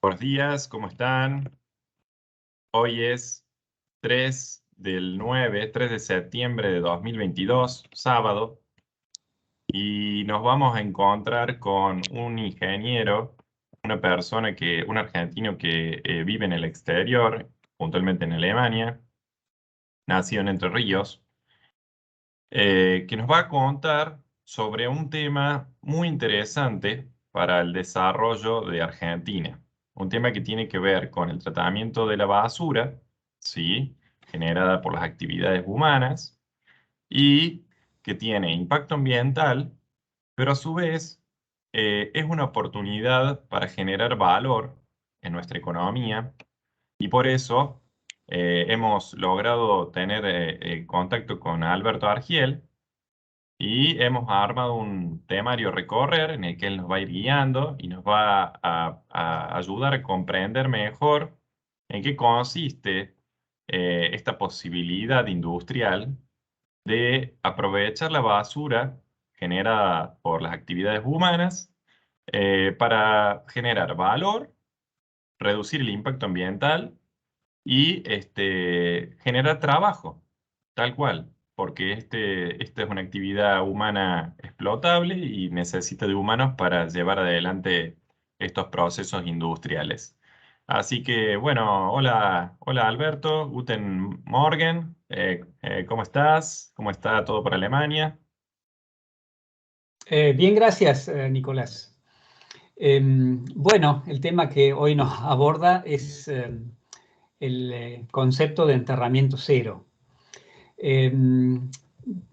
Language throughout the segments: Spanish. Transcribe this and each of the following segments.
Buenos días, ¿cómo están? Hoy es 3 de septiembre de 2022, sábado, y nos vamos a encontrar con un ingeniero, un argentino que vive en el exterior, puntualmente en Alemania, nacido en Entre Ríos, que nos va a contar sobre un tema muy interesante para el desarrollo de Argentina. Un tema que tiene que ver con el tratamiento de la basura, ¿sí? Generada por las actividades humanas y que tiene impacto ambiental, pero a su vez es una oportunidad para generar valor en nuestra economía y por eso hemos logrado tener contacto con Alberto Argiel y hemos armado un temario a recorrer en el que él nos va a ir guiando y nos va a ayudar a comprender mejor en qué consiste esta posibilidad industrial de aprovechar la basura generada por las actividades humanas para generar valor, reducir el impacto ambiental y generar trabajo, tal cual, porque esta es una actividad humana explotable y necesita de humanos para llevar adelante estos procesos industriales. Así que, bueno, hola Alberto, Guten Morgen, ¿cómo estás? ¿Cómo está todo por Alemania? Bien, gracias, Nicolás. Bueno, el tema que hoy nos aborda es el concepto de enterramiento cero.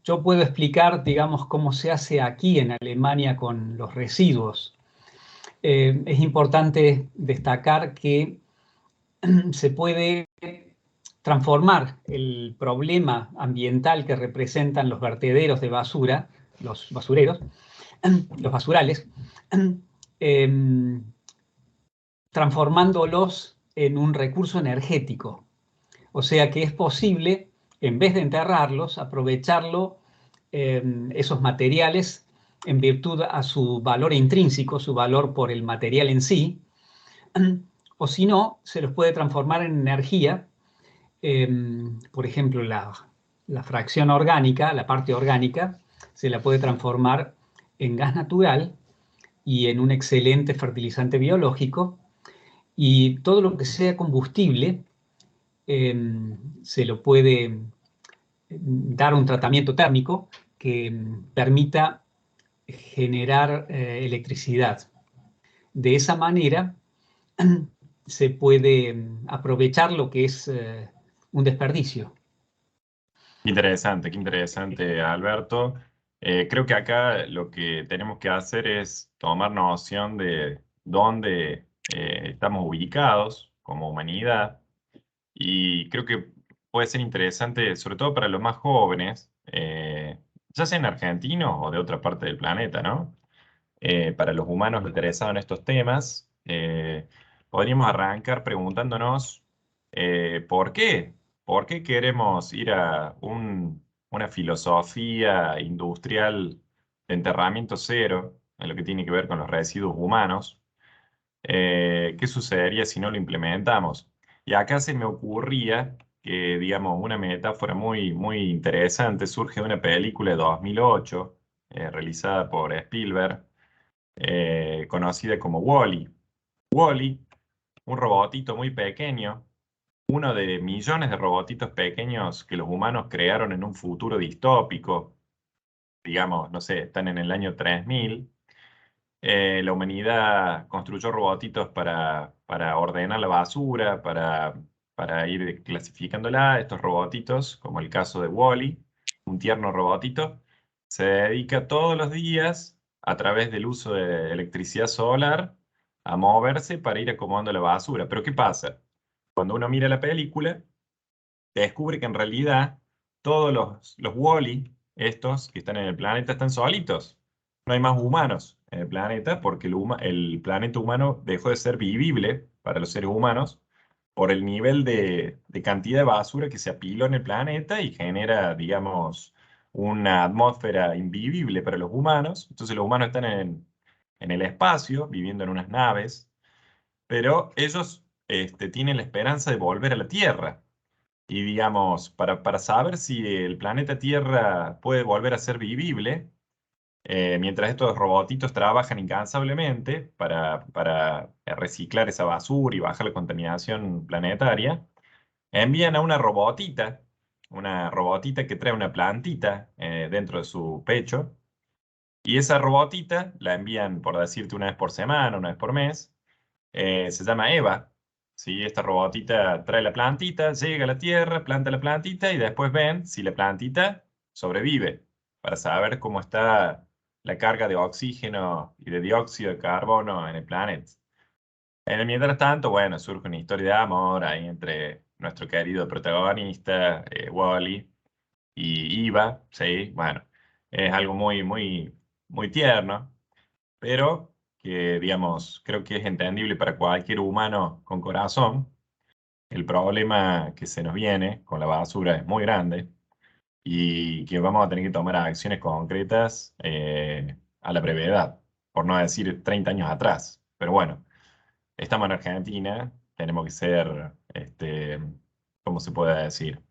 Yo puedo explicar, digamos, cómo se hace aquí en Alemania con los residuos. Es importante destacar que se puede transformar el problema ambiental que representan los vertederos de basura, los basureros, los basurales, eh, transformándolos en un recurso energético. O sea que es posible, en vez de enterrarlos, aprovecharlo, esos materiales, en virtud a su valor intrínseco, su valor por el material en sí, o si no, se los puede transformar en energía. Por ejemplo, la fracción orgánica, la parte orgánica, se la puede transformar en gas natural y en un excelente fertilizante biológico, y todo lo que sea combustible se lo puede dar un tratamiento térmico que permita generar electricidad. De esa manera se puede aprovechar lo que es un desperdicio. Qué interesante, Alberto. Creo que acá lo que tenemos que hacer es tomar noción de dónde estamos ubicados como humanidad y creo que puede ser interesante, sobre todo para los más jóvenes, ya sean argentinos o de otra parte del planeta, ¿no? Para los humanos interesados en estos temas, podríamos arrancar preguntándonos ¿por qué? ¿Por qué queremos ir a una filosofía industrial de enterramiento cero en lo que tiene que ver con los residuos humanos? ¿Qué sucedería si no lo implementamos? Y acá se me ocurría que, digamos, una metáfora muy interesante surge de una película de 2008 realizada por Spielberg, conocida como Wall-E. Wall-E, un robotito muy pequeño, uno de millones de robotitos pequeños que los humanos crearon en un futuro distópico, digamos, no sé, están en el año 3000. La humanidad construyó robotitos para ordenar la basura, para ir clasificándola. Estos robotitos, como el caso de Wall-E, un tierno robotito, se dedica todos los días, a través del uso de electricidad solar, a moverse para ir acomodando la basura. Pero ¿qué pasa? Cuando uno mira la película, descubre que en realidad todos los Wall-E, estos que están en el planeta, están solitos. No hay más humanos en el planeta porque el planeta humano dejó de ser vivible para los seres humanos por el nivel de cantidad de basura que se apiló en el planeta y genera, digamos, una atmósfera invivible para los humanos. Entonces los humanos están en el espacio, viviendo en unas naves, pero ellos tienen la esperanza de volver a la Tierra. Y digamos, para saber si el planeta Tierra puede volver a ser vivible, mientras estos robotitos trabajan incansablemente para reciclar esa basura y bajar la contaminación planetaria, envían a una robotita que trae una plantita dentro de su pecho, y esa robotita la envían, por decirte, una vez por semana, una vez por mes. Se llama Eva. ¿Sí? Esta robotita trae la plantita, llega a la Tierra, planta la plantita y después ven si la plantita sobrevive, para saber cómo está la carga de oxígeno y de dióxido de carbono en el planeta. En el mientras tanto, bueno, surge una historia de amor ahí entre nuestro querido protagonista, Wally, y Eva, ¿sí? Bueno, es algo muy, muy, muy tierno, pero que, digamos, creo que es entendible para cualquier humano con corazón. El problema que se nos viene con la basura es muy grande y que vamos a tener que tomar acciones concretas a la brevedad, por no decir 30 años atrás. Pero bueno, estamos en Argentina, tenemos que ser, ¿cómo se puede decir?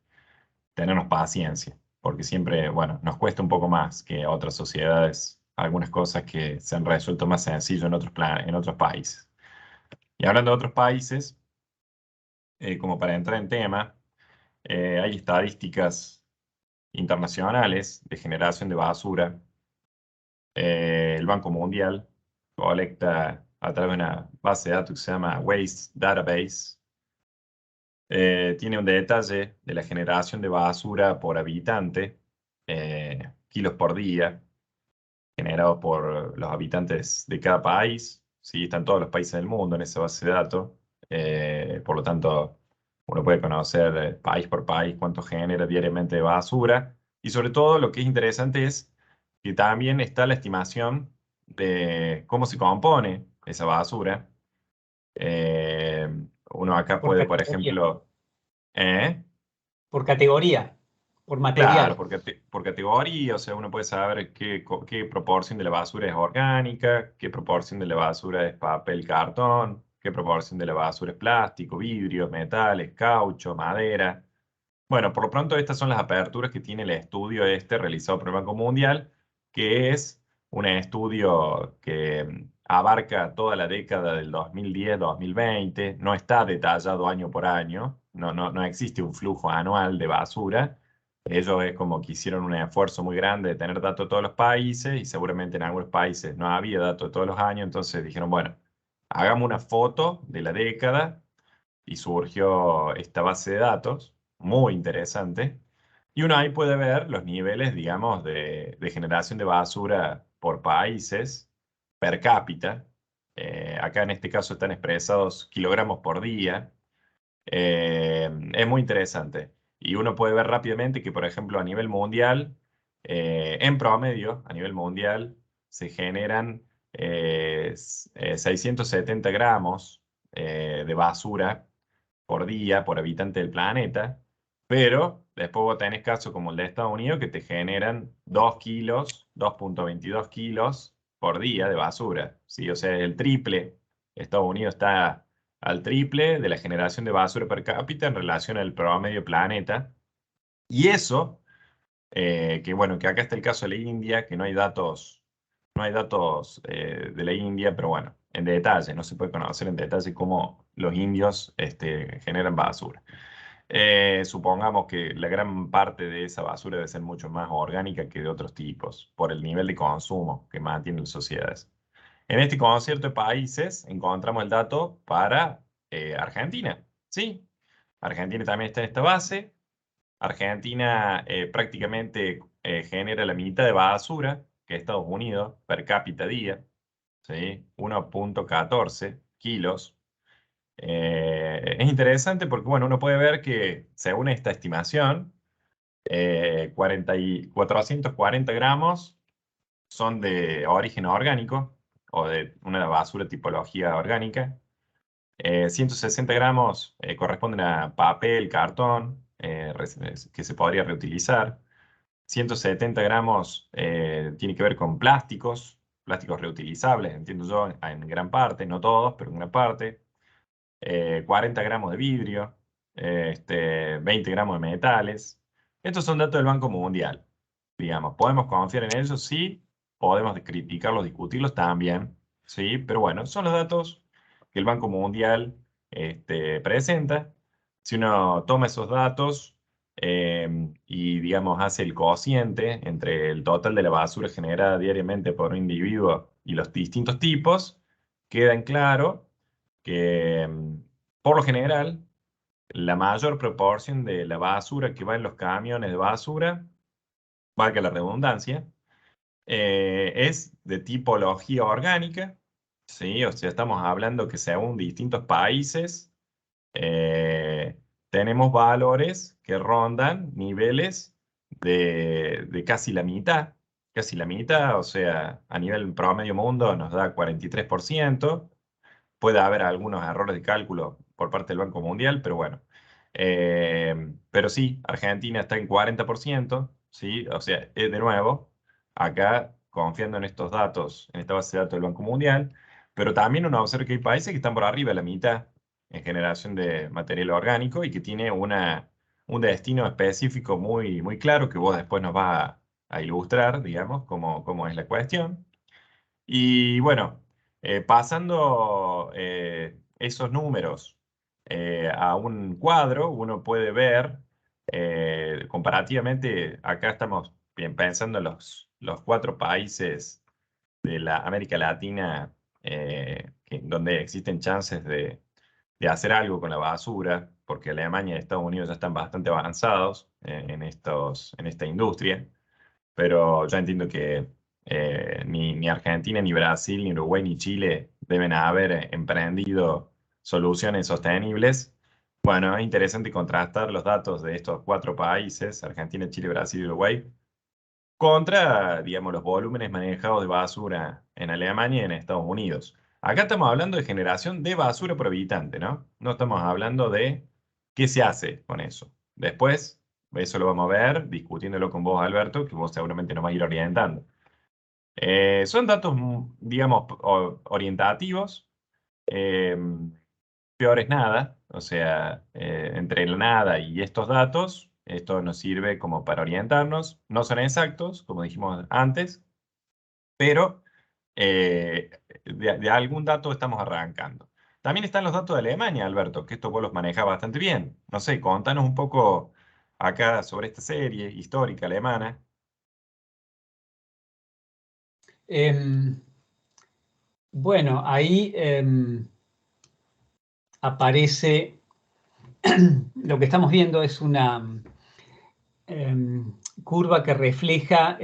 Tenernos paciencia, porque siempre, bueno, nos cuesta un poco más que a otras sociedades algunas cosas que se han resuelto más sencillo en en otros países. Y hablando de otros países, como para entrar en tema, hay estadísticas internacionales de generación de basura. El Banco Mundial colecta a través de una base de datos que se llama Waste Database. Tiene un detalle de la generación de basura por habitante, kilos por día, generado por los habitantes de cada país. Sí, están todos los países del mundo en esa base de datos. Por lo tanto, uno puede conocer país por país cuánto genera diariamente de basura. Y sobre todo, lo que es interesante es que también está la estimación de cómo se compone esa basura. Eh, Uno acá Por puede, por categoría, ejemplo, ¿eh? por categoría, por Claro, material. por categoría, o sea, uno puede saber qué proporción de la basura es orgánica, qué proporción de la basura es papel, cartón, qué proporción de la basura es plástico, vidrio, metales, caucho, madera. Bueno, por lo pronto estas son las aperturas que tiene el estudio realizado por el Banco Mundial, que es un estudio que abarca toda la década del 2010-2020, no está detallado año por año, no existe un flujo anual de basura. Ellos es como que hicieron un esfuerzo muy grande de tener datos de todos los países y seguramente en algunos países no había datos de todos los años, entonces dijeron, bueno, hagamos una foto de la década y surgió esta base de datos, muy interesante. Y uno ahí puede ver los niveles, digamos, de generación de basura por países, per cápita. Acá en este caso están expresados kilogramos por día. Es muy interesante. Y uno puede ver rápidamente que, por ejemplo, a nivel mundial, en promedio, a nivel mundial, se generan 670 gramos de basura por día por habitante del planeta, pero después vos tenés casos como el de Estados Unidos que te generan 2 kilos, 2,22 kilos por día de basura, ¿sí? O sea, el triple. Estados Unidos está al triple de la generación de basura per cápita en relación al promedio planeta. Y eso, que bueno, que acá está el caso de la India, que no hay datos de la India, pero bueno, en detalle, no se puede conocer en detalle cómo los indios generan basura. Supongamos que la gran parte de esa basura debe ser mucho más orgánica que de otros tipos, por el nivel de consumo que mantienen las sociedades. En este concierto de países encontramos el dato para Argentina, ¿sí? Argentina también está en esta base. Argentina prácticamente genera la mitad de basura que Estados Unidos per cápita día, ¿sí? 1,14 kilos. Es interesante porque, bueno, uno puede ver que según esta estimación, 440 gramos son de origen orgánico o de una basura tipología orgánica. 160 gramos corresponden a papel, cartón, que se podría reutilizar. 170 gramos tiene que ver con plásticos reutilizables, entiendo yo, en gran parte, no todos, pero en gran parte. 40 gramos de vidrio, 20 gramos de metales. Estos son datos del Banco Mundial. Digamos, ¿podemos confiar en ellos? Sí. Podemos criticarlos, discutirlos también, sí. Pero bueno, son los datos que el Banco Mundial presenta. Si uno toma esos datos y, digamos, hace el cociente entre el total de la basura generada diariamente por un individuo y los distintos tipos, queda en claro que, por lo general, la mayor proporción de la basura que va en los camiones de basura, valga la redundancia, es de tipología orgánica, ¿sí? O sea, estamos hablando que según distintos países, eh, tenemos valores que rondan niveles de casi la mitad, o sea, a nivel promedio mundo nos da 43%. Puede haber algunos errores de cálculo por parte del Banco Mundial, pero bueno. Pero sí, Argentina está en 40%, ¿sí? O sea, de nuevo, acá confiando en estos datos, en esta base de datos del Banco Mundial, pero también uno observa que hay países que están por arriba de la mitad en generación de material orgánico y que tiene un destino específico muy, muy claro que vos después nos vas a ilustrar, digamos, cómo es la cuestión. Y bueno, pasando esos números a un cuadro, uno puede ver comparativamente, acá estamos bien pensando en los 4 países de la América Latina donde existen chances de hacer algo con la basura, porque Alemania y Estados Unidos ya están bastante avanzados en esta industria. Pero yo entiendo que ni Argentina, ni Brasil, ni Uruguay, ni Chile deben haber emprendido soluciones sostenibles. Bueno, es interesante contrastar los datos de estos 4 países, Argentina, Chile, Brasil y Uruguay, contra, digamos, los volúmenes manejados de basura en Alemania y en Estados Unidos. Acá estamos hablando de generación de basura por habitante, ¿no? No estamos hablando de qué se hace con eso. Después, eso lo vamos a ver discutiéndolo con vos, Alberto, que vos seguramente nos va a ir orientando. Son datos, digamos, orientativos. eh, Peor es nada, o sea, entre la nada y estos datos, esto nos sirve como para orientarnos. No son exactos, como dijimos antes, pero de algún dato estamos arrancando. También están los datos de Alemania, Alberto, que esto vos los manejás bastante bien. No sé, contanos un poco acá sobre esta serie histórica alemana. Em, bueno, ahí aparece, lo que estamos viendo es una curva que refleja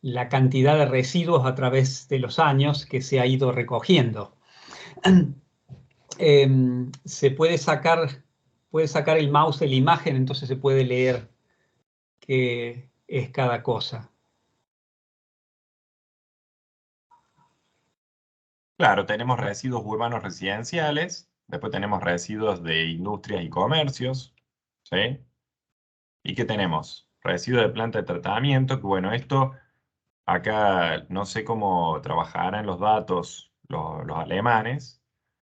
la cantidad de residuos a través de los años que se ha ido recogiendo. Se puede sacar el mouse de la imagen, entonces se puede leer qué es cada cosa. Claro, tenemos residuos urbanos residenciales, después tenemos residuos de industrias y comercios, ¿sí? ¿Y qué tenemos? Residuos de planta de tratamiento, que bueno, esto acá no sé cómo trabajarán los datos los alemanes,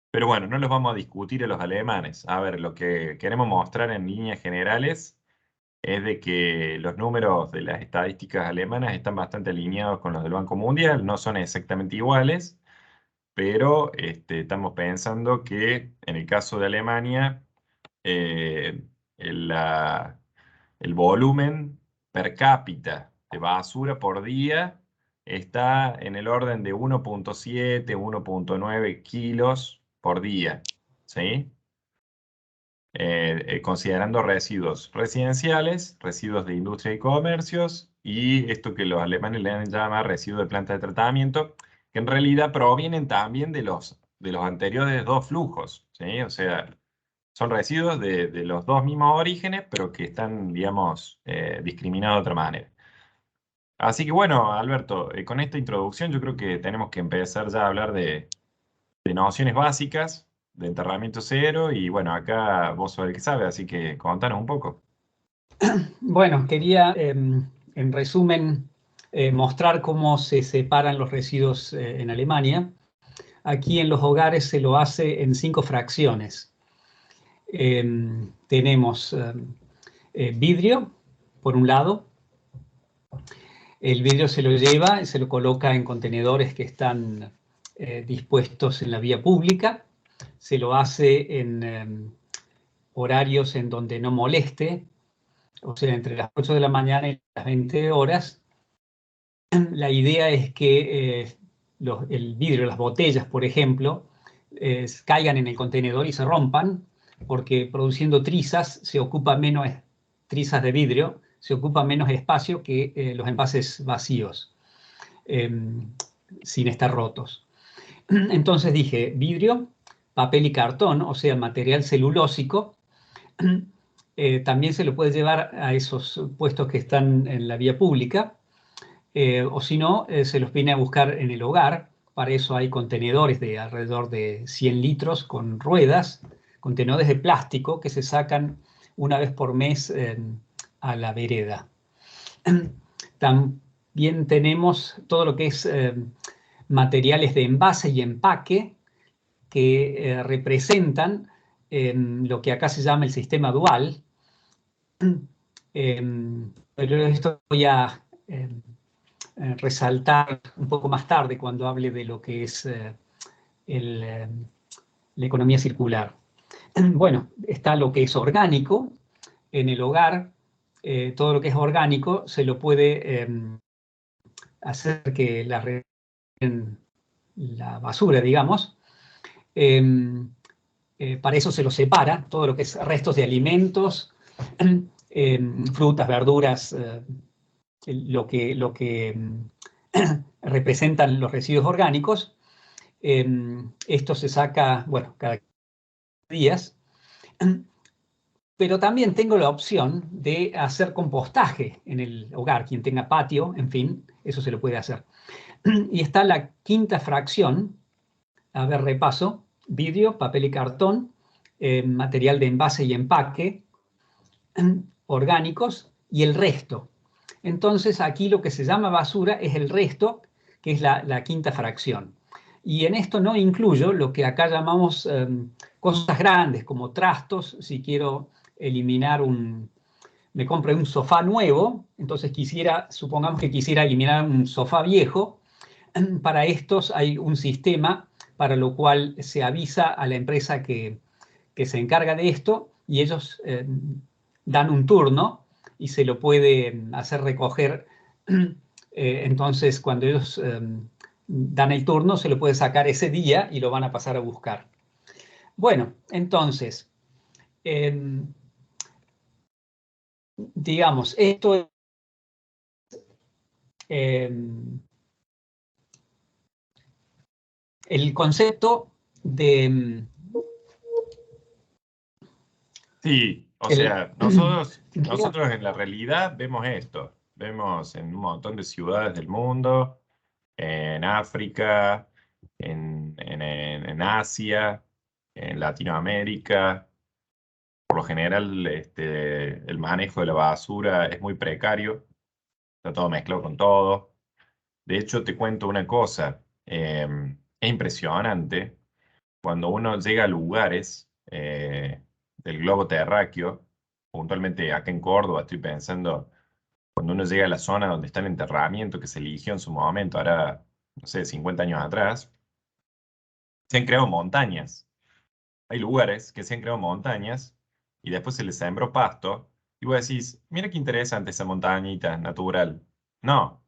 pero bueno, no los vamos a discutir a los alemanes. A ver, lo que queremos mostrar en líneas generales es de que los números de las estadísticas alemanas están bastante alineados con los del Banco Mundial, no son exactamente iguales, pero estamos pensando que en el caso de Alemania, eh, el, la- el volumen per cápita de basura por día está en el orden de 1,7, 1,9 kilos por día, ¿sí? Considerando residuos residenciales, residuos de industria y comercios, y esto que los alemanes le llaman residuos de planta de tratamiento, que en realidad provienen también de los anteriores 2 flujos, ¿sí? O sea, son residuos de los 2 mismos orígenes, pero que están, digamos, discriminados de otra manera. Así que bueno, Alberto, con esta introducción yo creo que tenemos que empezar ya a hablar de nociones básicas, de enterramiento cero, y bueno, acá vos sos el que sabe, así que contanos un poco. Bueno, quería en resumen mostrar cómo se separan los residuos en Alemania. Aquí en los hogares se lo hace en 5 fracciones. Tenemos vidrio, por un lado. El vidrio se lo lleva y se lo coloca en contenedores que están dispuestos en la vía pública. Se lo hace en horarios en donde no moleste, o sea, entre las 8 de la mañana y las 20 horas. La idea es que el vidrio, las botellas, por ejemplo, caigan en el contenedor y se rompan, porque produciendo trizas se ocupa menos, trizas de vidrio, se ocupa menos espacio que los envases vacíos, eh, sin estar rotos. Entonces dije, vidrio, papel y cartón, o sea, material celulósico. También se lo puede llevar a esos puestos que están en la vía pública, o si no, se los viene a buscar en el hogar. Para eso hay contenedores de alrededor de 100 litros con ruedas, contenedores de plástico que se sacan una vez por mes a la vereda. También tenemos todo lo que es materiales de envase y empaque que representan lo que acá se llama el sistema dual. Pero esto voy a resaltar un poco más tarde cuando hable de lo que es la economía circular. Bueno, está lo que es orgánico en el hogar. Todo lo que es orgánico se lo puede hacer que la basura, digamos. Para eso se lo separa, todo lo que es restos de alimentos, frutas, verduras, lo que representan los residuos orgánicos. Esto se saca, bueno, cada días. Pero también tengo la opción de hacer compostaje en el hogar. Quien tenga patio, en fin, eso se lo puede hacer. Y está la quinta fracción. A ver, repaso: vidrio, papel y cartón, material de envase y empaque, orgánicos y el resto. Entonces aquí lo que se llama basura es el resto, que es la quinta fracción. Y en esto no incluyo lo que acá llamamos cosas grandes, como trastos. Si quiero eliminar me compré un sofá nuevo, entonces supongamos que quisiera eliminar un sofá viejo. Para estos hay un sistema para lo cual se avisa a la empresa que se encarga de esto, y ellos dan un turno y se lo puede hacer recoger. Entonces, cuando ellos dan el turno, se lo puede sacar ese día y lo van a pasar a buscar. Bueno, entonces, digamos, esto es el concepto de... Sí, o El, sea, nosotros en la realidad vemos esto, vemos en un montón de ciudades del mundo, en África, en Asia, en Latinoamérica. Por lo general, el manejo de la basura es muy precario, está todo mezclado con todo. De hecho, te cuento una cosa, es impresionante cuando uno llega a lugares del globo terráqueo, puntualmente acá en Córdoba, estoy pensando, cuando uno llega a la zona donde está el enterramiento que se eligió en su momento, ahora, no sé, 50 años atrás, se han creado montañas. Hay lugares que se han creado montañas y después se les sembró pasto, y vos decís, mira qué interesante esa montañita natural. No,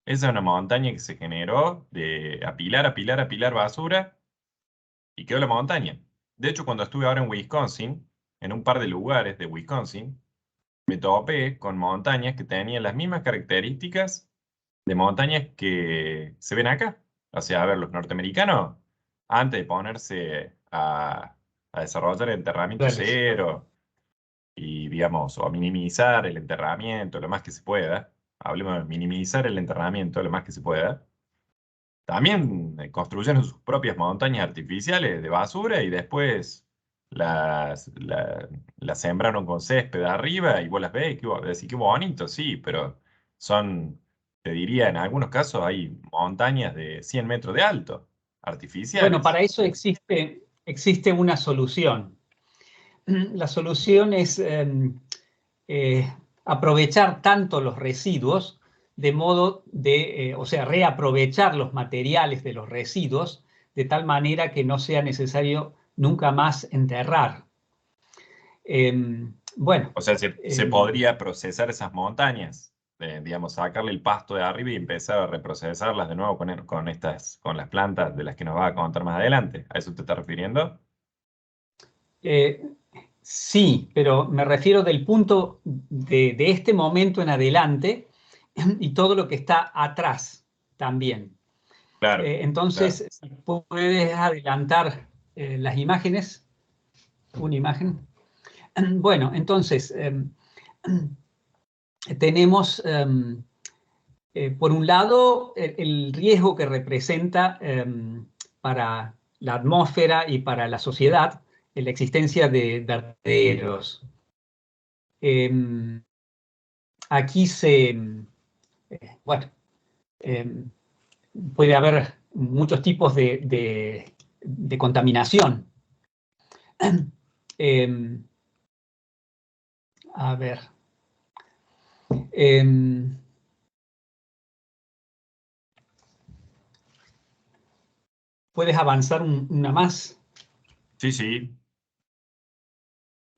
esa es una montaña que se generó de apilar, apilar, apilar basura y quedó la montaña. De hecho, cuando estuve ahora en Wisconsin, en un par de lugares de Wisconsin, me topé con montañas que tenían las mismas características de montañas que se ven acá. O sea, a ver, los norteamericanos, antes de ponerse a desarrollar el enterramiento cero y, digamos, o a minimizar el enterramiento lo más que se pueda, hablemos de minimizar el enterramiento lo más que se pueda, también construyeron sus propias montañas artificiales de basura y después las sembraron con césped arriba y vos las ves y decís qué bonito, sí, pero son, te diría, en algunos casos hay montañas de 100 metros de alto. Bueno, artificiales. para eso existe una solución. La solución es aprovechar tanto los residuos de modo de, o sea, reaprovechar los materiales de los residuos de tal manera que no sea necesario nunca más enterrar. Bueno, O sea, se podría procesar esas montañas, digamos, sacarle el pasto de arriba y empezar a reprocesarlas de nuevo con las plantas de las que nos va a contar más adelante. ¿A eso te estás refiriendo? eh, sí, pero me refiero del punto de este momento en adelante y todo lo que está atrás también. Claro, claro. Entonces, si puedes adelantar las imágenes, una imagen. Bueno, entonces, tenemos, por un lado, el riesgo que representa para la atmósfera y para la sociedad la existencia de vertederos. Aquí bueno, eh, puede haber muchos tipos de contaminación. Eh, a ver. Eh, ¿Puedes avanzar una más? Sí, sí.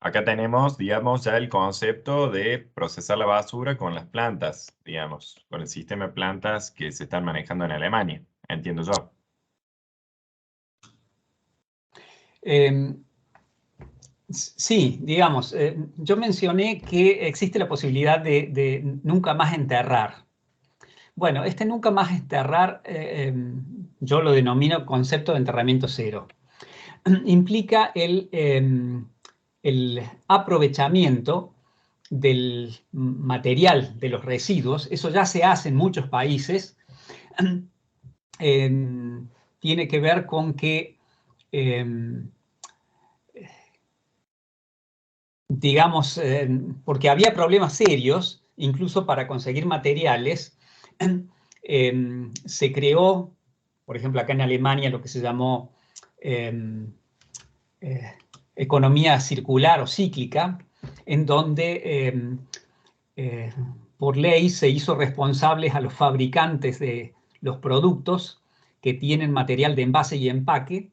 Acá tenemos, digamos, ya el concepto de procesar la basura con las plantas, digamos, con el sistema de plantas que se están manejando en Alemania, entiendo yo. Eh, sí, digamos, yo mencioné que existe la posibilidad de nunca más enterrar. Bueno, este nunca más enterrar, yo lo denomino concepto de enterramiento cero. Implica el aprovechamiento del material de los residuos. Eso ya se hace en muchos países. Tiene que ver con que, digamos, porque había problemas serios, incluso para conseguir materiales, se creó, por ejemplo, acá en Alemania, lo que se llamó eh, eh, economía circular o cíclica, en donde eh, por ley se hizo responsables a los fabricantes de los productos que tienen material de envase y empaque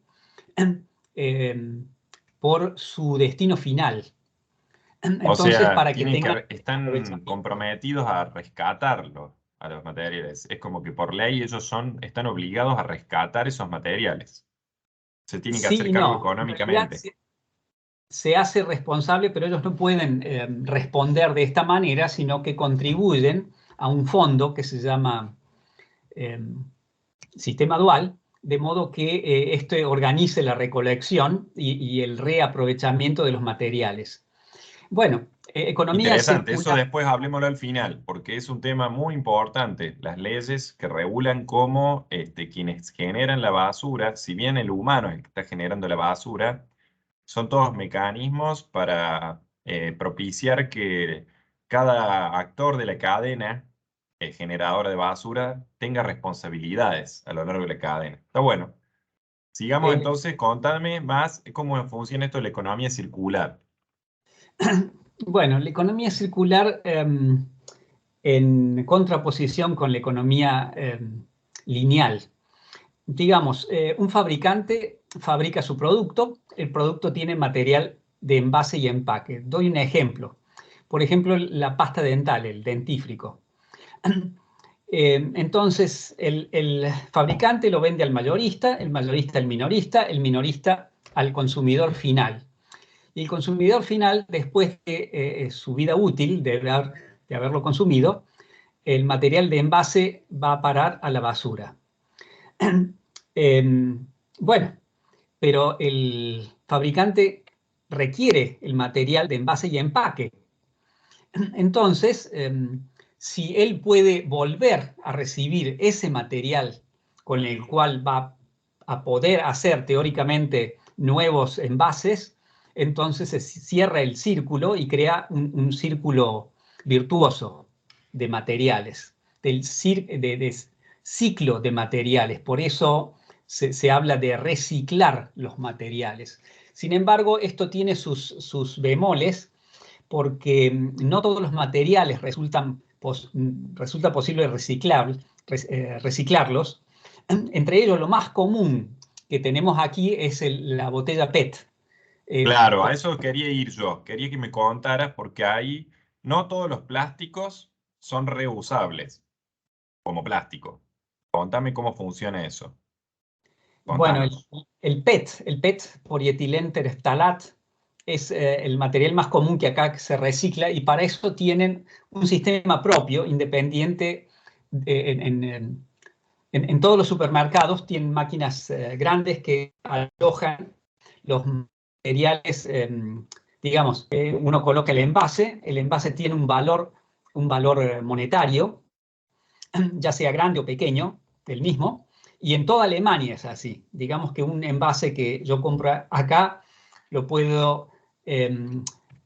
eh, por su destino final. O Entonces, sea, para que tengan están aprovechamiento. comprometidos a rescatarlo, a los materiales. Es como que por ley ellos están obligados a rescatar esos materiales. Se tienen que hacer Sí y cargo no, en realidad económicamente. se hace responsable, pero ellos no pueden responder de esta manera, sino que contribuyen a un fondo que se llama eh, sistema dual, de modo que este organice la recolección y el reaprovechamiento de los materiales. Bueno, economía Interesante, eso circular. después hablemoslo al final, porque es un tema muy importante. Las leyes que regulan cómo quienes generan la basura, si bien el humano es el que está generando la basura, son todos mecanismos para propiciar que cada actor de la cadena generadora de basura tenga responsabilidades a lo largo de la cadena. Está bueno. Sigamos eh, entonces, contadme más cómo funciona esto de la economía circular. bueno, la economía circular en contraposición con la economía lineal. Digamos, un fabricante fabrica su producto, el producto tiene material de envase y empaque. Doy un ejemplo. Por ejemplo, la pasta dental, el dentífrico. Entonces, el fabricante lo vende al mayorista el minorista al consumidor final. Y el consumidor final, después de su vida útil, de haberlo consumido, el material de envase va a parar a la basura. Eh, bueno, pero el fabricante requiere el material de envase y empaque. Entonces, si él puede volver a recibir ese material con el cual va a poder hacer teóricamente nuevos envases, entonces se cierra el círculo y crea un círculo virtuoso de materiales, de ciclo de materiales. Por eso se habla de reciclar los materiales. Sin embargo, esto tiene sus bemoles, porque no todos los materiales resulta posible reciclarlos. Entre ellos, lo más común que tenemos aquí es la botella PET. Claro, a eso quería ir yo. Quería que me contaras porque ahí no todos los plásticos son reusables como plástico. Contame cómo funciona eso. Bueno, Contanos. el PET, polietilén tereftalat, es el material más común que acá se recicla, y para eso tienen un sistema propio, independiente. En todos los supermercados tienen máquinas grandes que alojan los materiales. Digamos, uno coloca el envase tiene un valor monetario, ya sea grande o pequeño, el mismo, y en toda Alemania es así. Digamos que un envase que yo compro acá lo puedo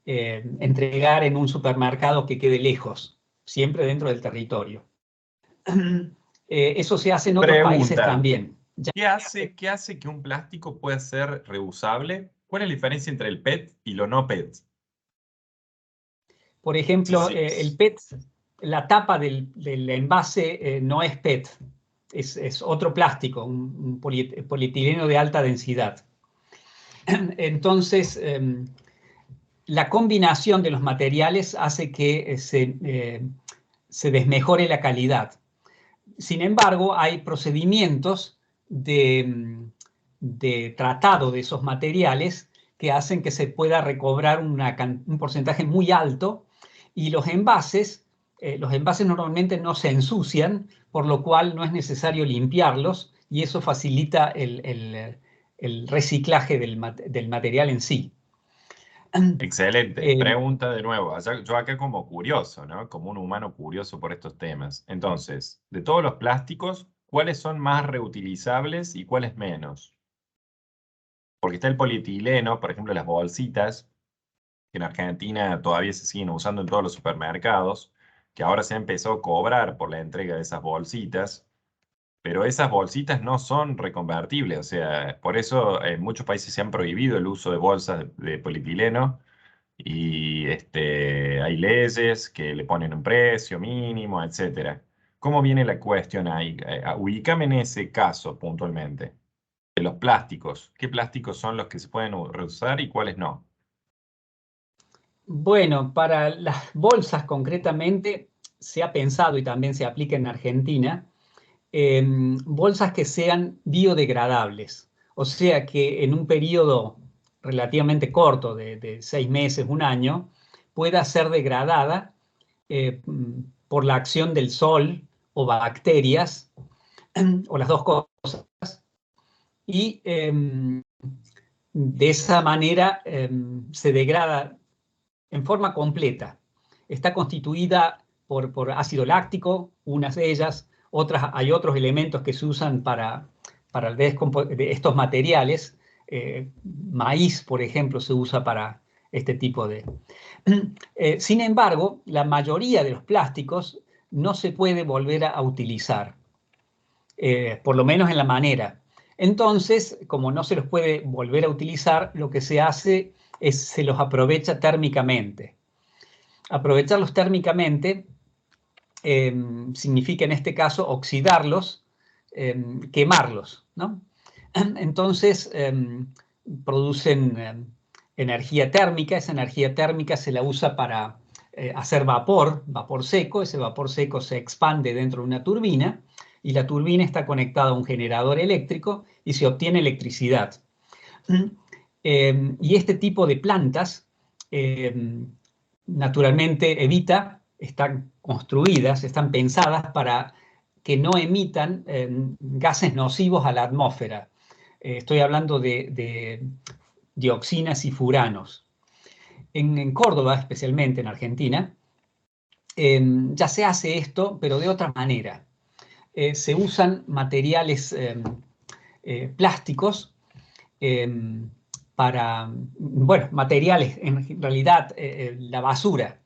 entregar en un supermercado que quede lejos, siempre dentro del territorio. Eso se hace en otros países Pregunta, también. Ya, qué hace que un plástico pueda ser reusable? ¿Cuál es la diferencia entre el PET y lo no PET? por Sí, ejemplo, sí. el PET, la tapa del envase no es PET, es otro plástico, un polietileno de alta densidad. Entonces, la combinación de los materiales hace que se desmejore la calidad. Sin embargo, hay procedimientos de tratado de esos materiales que hacen que se pueda recobrar un porcentaje muy alto, y los envases normalmente no se ensucian, por lo cual no es necesario limpiarlos, y eso facilita el reciclaje del material en sí. Excelente. Eh, Pregunta de nuevo. Yo acá como curioso, ¿no? Como un humano curioso por estos temas. Entonces, de todos los plásticos, ¿cuáles son más reutilizables y cuáles menos? Porque está el polietileno, por ejemplo, las bolsitas, que en Argentina todavía se siguen usando en todos los supermercados, que ahora se ha empezado a cobrar por la entrega de esas bolsitas, pero esas bolsitas no son reconvertibles, o sea, por eso en muchos países se han prohibido el uso de bolsas de polietileno y hay leyes que le ponen un precio mínimo, etcétera. ¿Cómo viene la cuestión ahí? Ubícame en ese caso puntualmente. De los plásticos, ¿qué plásticos son los que se pueden reusar y cuáles no? Bueno, para las bolsas concretamente se ha pensado, y también se aplica en Argentina, bolsas que sean biodegradables. O sea que en un periodo relativamente corto, de 6 meses, un año, pueda ser degradada por la acción del sol o bacterias, o las dos cosas, y de esa manera se degrada en forma completa. Está constituida por ácido láctico, unas de ellas. Hay otros elementos que se usan para de estos materiales. Maíz, por ejemplo, se usa para este tipo de... Sin embargo, la mayoría de los plásticos no se puede volver a utilizar, por lo menos en la manera. Entonces, como no se los puede volver a utilizar, lo que se hace es se los aprovecha térmicamente. Aprovecharlos térmicamente significa en este caso oxidarlos, quemarlos, ¿no? Entonces producen energía térmica. Esa energía térmica se la usa para hacer vapor seco. Ese vapor seco se expande dentro de una turbina, y la turbina está conectada a un generador eléctrico y se obtiene electricidad. Y este tipo de plantas naturalmente están construidas, están pensadas para que no emitan gases nocivos a la atmósfera. Estoy hablando de dioxinas y furanos. En Córdoba, especialmente en Argentina, ya se hace esto, pero de otra manera. Se usan materiales plásticos bueno, materiales, en realidad la basura,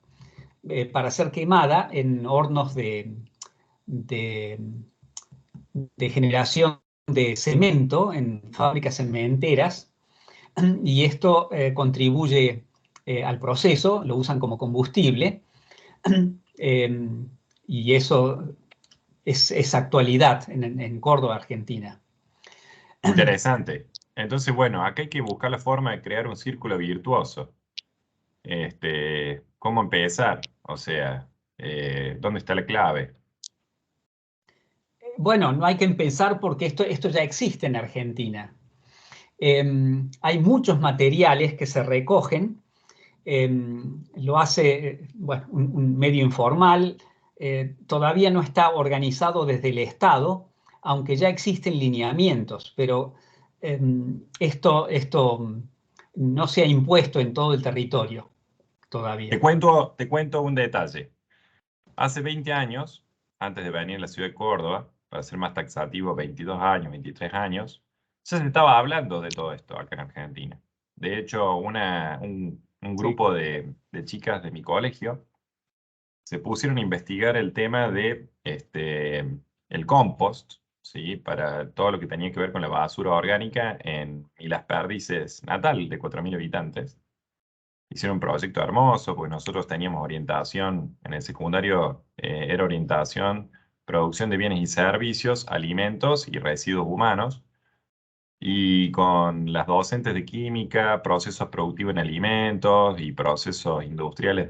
para ser quemada en hornos de generación de cemento en fábricas cementeras y esto contribuye al proceso, lo usan como combustible y eso es actualidad en Córdoba, Argentina. Interesante. Entonces, bueno, acá hay que buscar la forma de crear un círculo virtuoso. ¿Cómo empezar? O sea, ¿dónde está la clave? Bueno, no hay que empezar porque esto ya existe en Argentina. Hay muchos materiales que se recogen, lo hace bueno, un medio informal, todavía no está organizado desde el Estado, aunque ya existen lineamientos, pero esto no se ha impuesto en todo el territorio todavía. Te cuento un detalle. Hace 20 años, antes de venir a la ciudad de Córdoba, para ser más taxativo, 22 años, 23 años, ya se estaba hablando de todo esto acá en Argentina. De hecho, un Sí. grupo de chicas de mi colegio se pusieron a investigar el tema de el compost, ¿sí? Para todo lo que tenía que ver con la basura orgánica en Las Perdices natal, de 4.000 habitantes. Hicieron un proyecto hermoso, porque nosotros teníamos orientación en el secundario, era orientación, producción de bienes y servicios, alimentos y residuos humanos. Y con las docentes de química, procesos productivos en alimentos y procesos industriales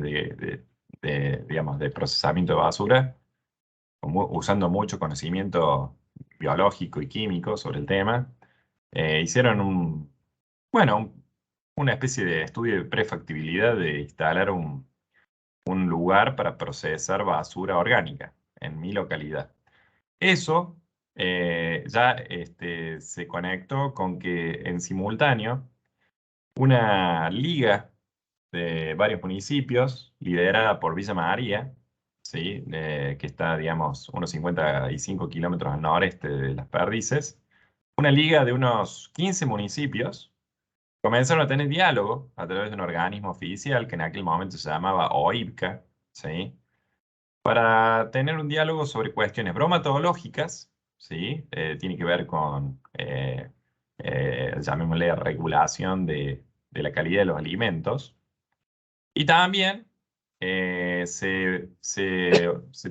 digamos, de procesamiento de basura, usando mucho conocimiento biológico y químico sobre el tema, hicieron bueno, una especie de estudio de prefactibilidad de instalar un lugar para procesar basura orgánica en mi localidad. Eso ya se conectó con que en simultáneo una liga de varios municipios, liderada por Villa María, ¿sí? Que está, digamos, unos 55 kilómetros al noreste de Las Perdices, una liga de unos 15 municipios comenzaron a tener diálogo a través de un organismo oficial que en aquel momento se llamaba OIBCA, ¿sí? Para tener un diálogo sobre cuestiones bromatológicas, ¿sí? Tiene que ver con, llamémosle, regulación de la calidad de los alimentos. Y también se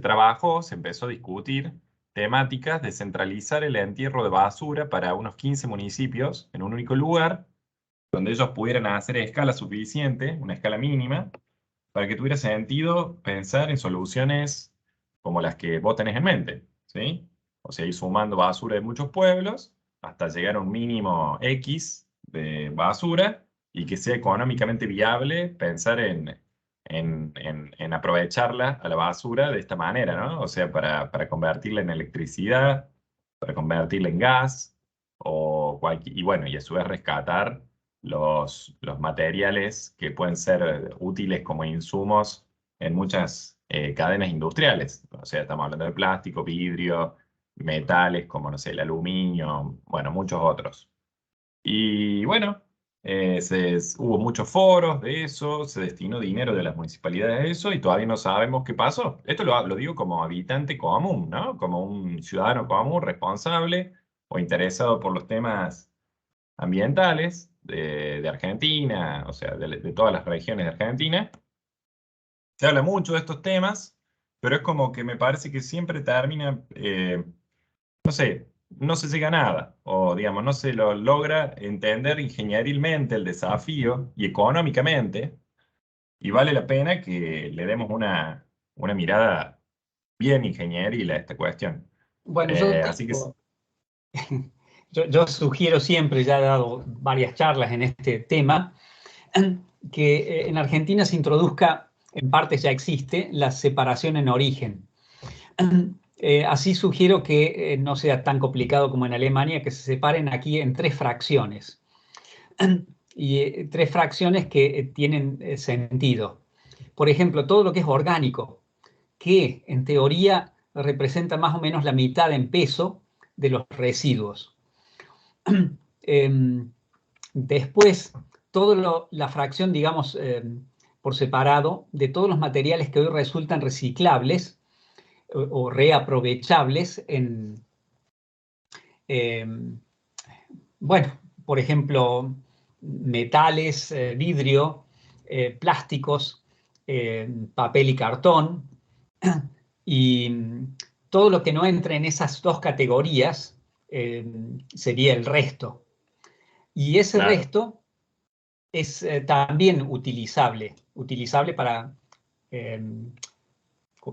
trabajó, se empezó a discutir temáticas de centralizar el entierro de basura para unos 15 municipios en un único lugar, donde ellos pudieran hacer escala suficiente, una escala mínima, para que tuviera sentido pensar en soluciones como las que vos tenés en mente, ¿sí? O sea, ir sumando basura de muchos pueblos hasta llegar a un mínimo X de basura y que sea económicamente viable pensar en aprovecharla a la basura de esta manera, ¿no? O sea, para convertirla en electricidad, para convertirla en gas, y bueno, y a su vez rescatar los materiales que pueden ser útiles como insumos en muchas cadenas industriales. O sea, estamos hablando de plástico, vidrio, metales como, no sé, el aluminio, bueno, muchos otros. Y bueno, hubo muchos foros de eso, se destinó dinero de las municipalidades a eso y todavía no sabemos qué pasó. Esto lo digo como habitante común, ¿no? Como un ciudadano común, responsable o interesado por los temas ambientales de Argentina, o sea, de todas las regiones de Argentina. Se habla mucho de estos temas, pero es como que me parece que siempre termina, no sé, no se llega a nada, o digamos, no se lo logra entender ingenierilmente el desafío y económicamente, y vale la pena que le demos una mirada bien ingenieril a esta cuestión. Bueno, yo Así que tengo, yo sugiero siempre, ya he dado varias charlas en este tema, que en Argentina se introduzca, en parte ya existe, la separación en origen. Así sugiero que no sea tan complicado como en Alemania, que se separen aquí en tres fracciones. Y tres fracciones que tienen sentido. Por ejemplo, todo lo que es orgánico, que en teoría representa más o menos la mitad en peso de los residuos. Em, Después, la fracción, digamos, por separado, de todos los materiales que hoy resultan reciclables o reaprovechables bueno, por ejemplo, metales, vidrio, plásticos, papel y cartón, y todo lo que no entre en esas dos categorías sería el resto. Y ese Claro, resto es también utilizable para,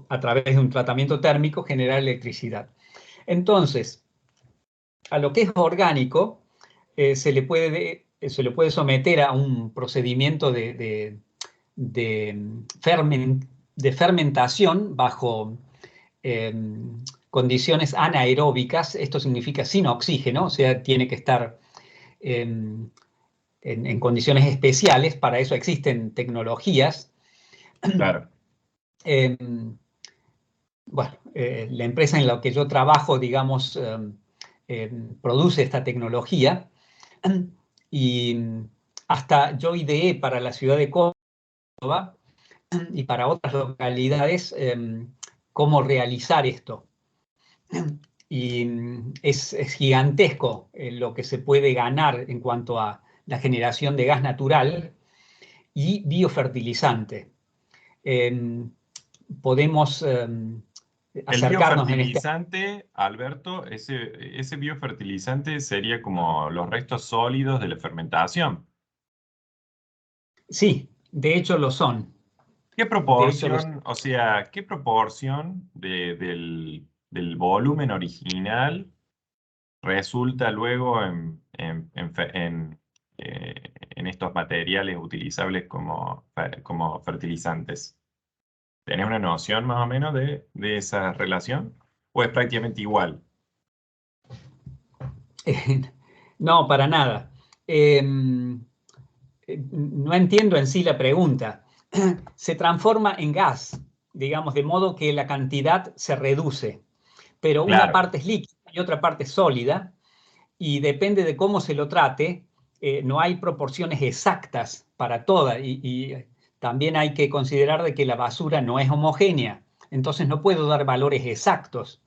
a través de un tratamiento térmico, generar electricidad. Entonces, a lo que es orgánico, se le puede someter a un procedimiento de, de fermentación bajo eh, condiciones anaeróbicas. Esto significa sin oxígeno, o sea, tiene que estar en condiciones especiales. Para eso existen tecnologías. claro. Eh, bueno, la empresa en la que yo trabajo, digamos, produce esta tecnología, y hasta yo ideé para la ciudad de Córdoba y para otras localidades cómo realizar esto. Y es gigantesco lo que se puede ganar en cuanto a la generación de gas natural y biofertilizante. Eh, Podemos El acercarnos en este. biofertilizante, Alberto, ese biofertilizante sería como los restos sólidos de la fermentación. Sí, de hecho lo son. ¿Qué De hecho lo son. proporción, o sea, qué proporción del volumen original resulta luego en estos materiales utilizables como fertilizantes? ¿Tenés una noción más o menos de esa relación? ¿O es prácticamente igual? No, para nada. No entiendo en sí la pregunta. Se transforma en gas, digamos, de modo que la cantidad se reduce, pero una Claro, parte es líquida y otra parte es sólida, y depende de cómo se lo trate, no hay proporciones exactas para todas, y también hay que considerar de que la basura no es homogénea, entonces no puedo dar valores exactos.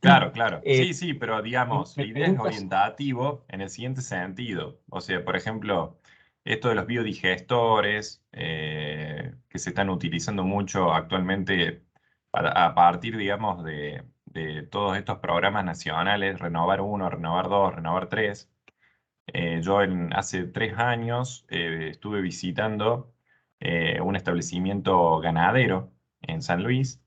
claro, claro. Eh, Sí, sí, pero digamos, la Me idea es preguntas. orientativo en el siguiente sentido. O sea, por ejemplo, esto de los biodigestores que se están utilizando mucho actualmente a partir, digamos, de todos estos programas nacionales, Renovar uno, Renovar 2, Renovar 3. Yo hace 3 años estuve visitando un establecimiento ganadero en San Luis,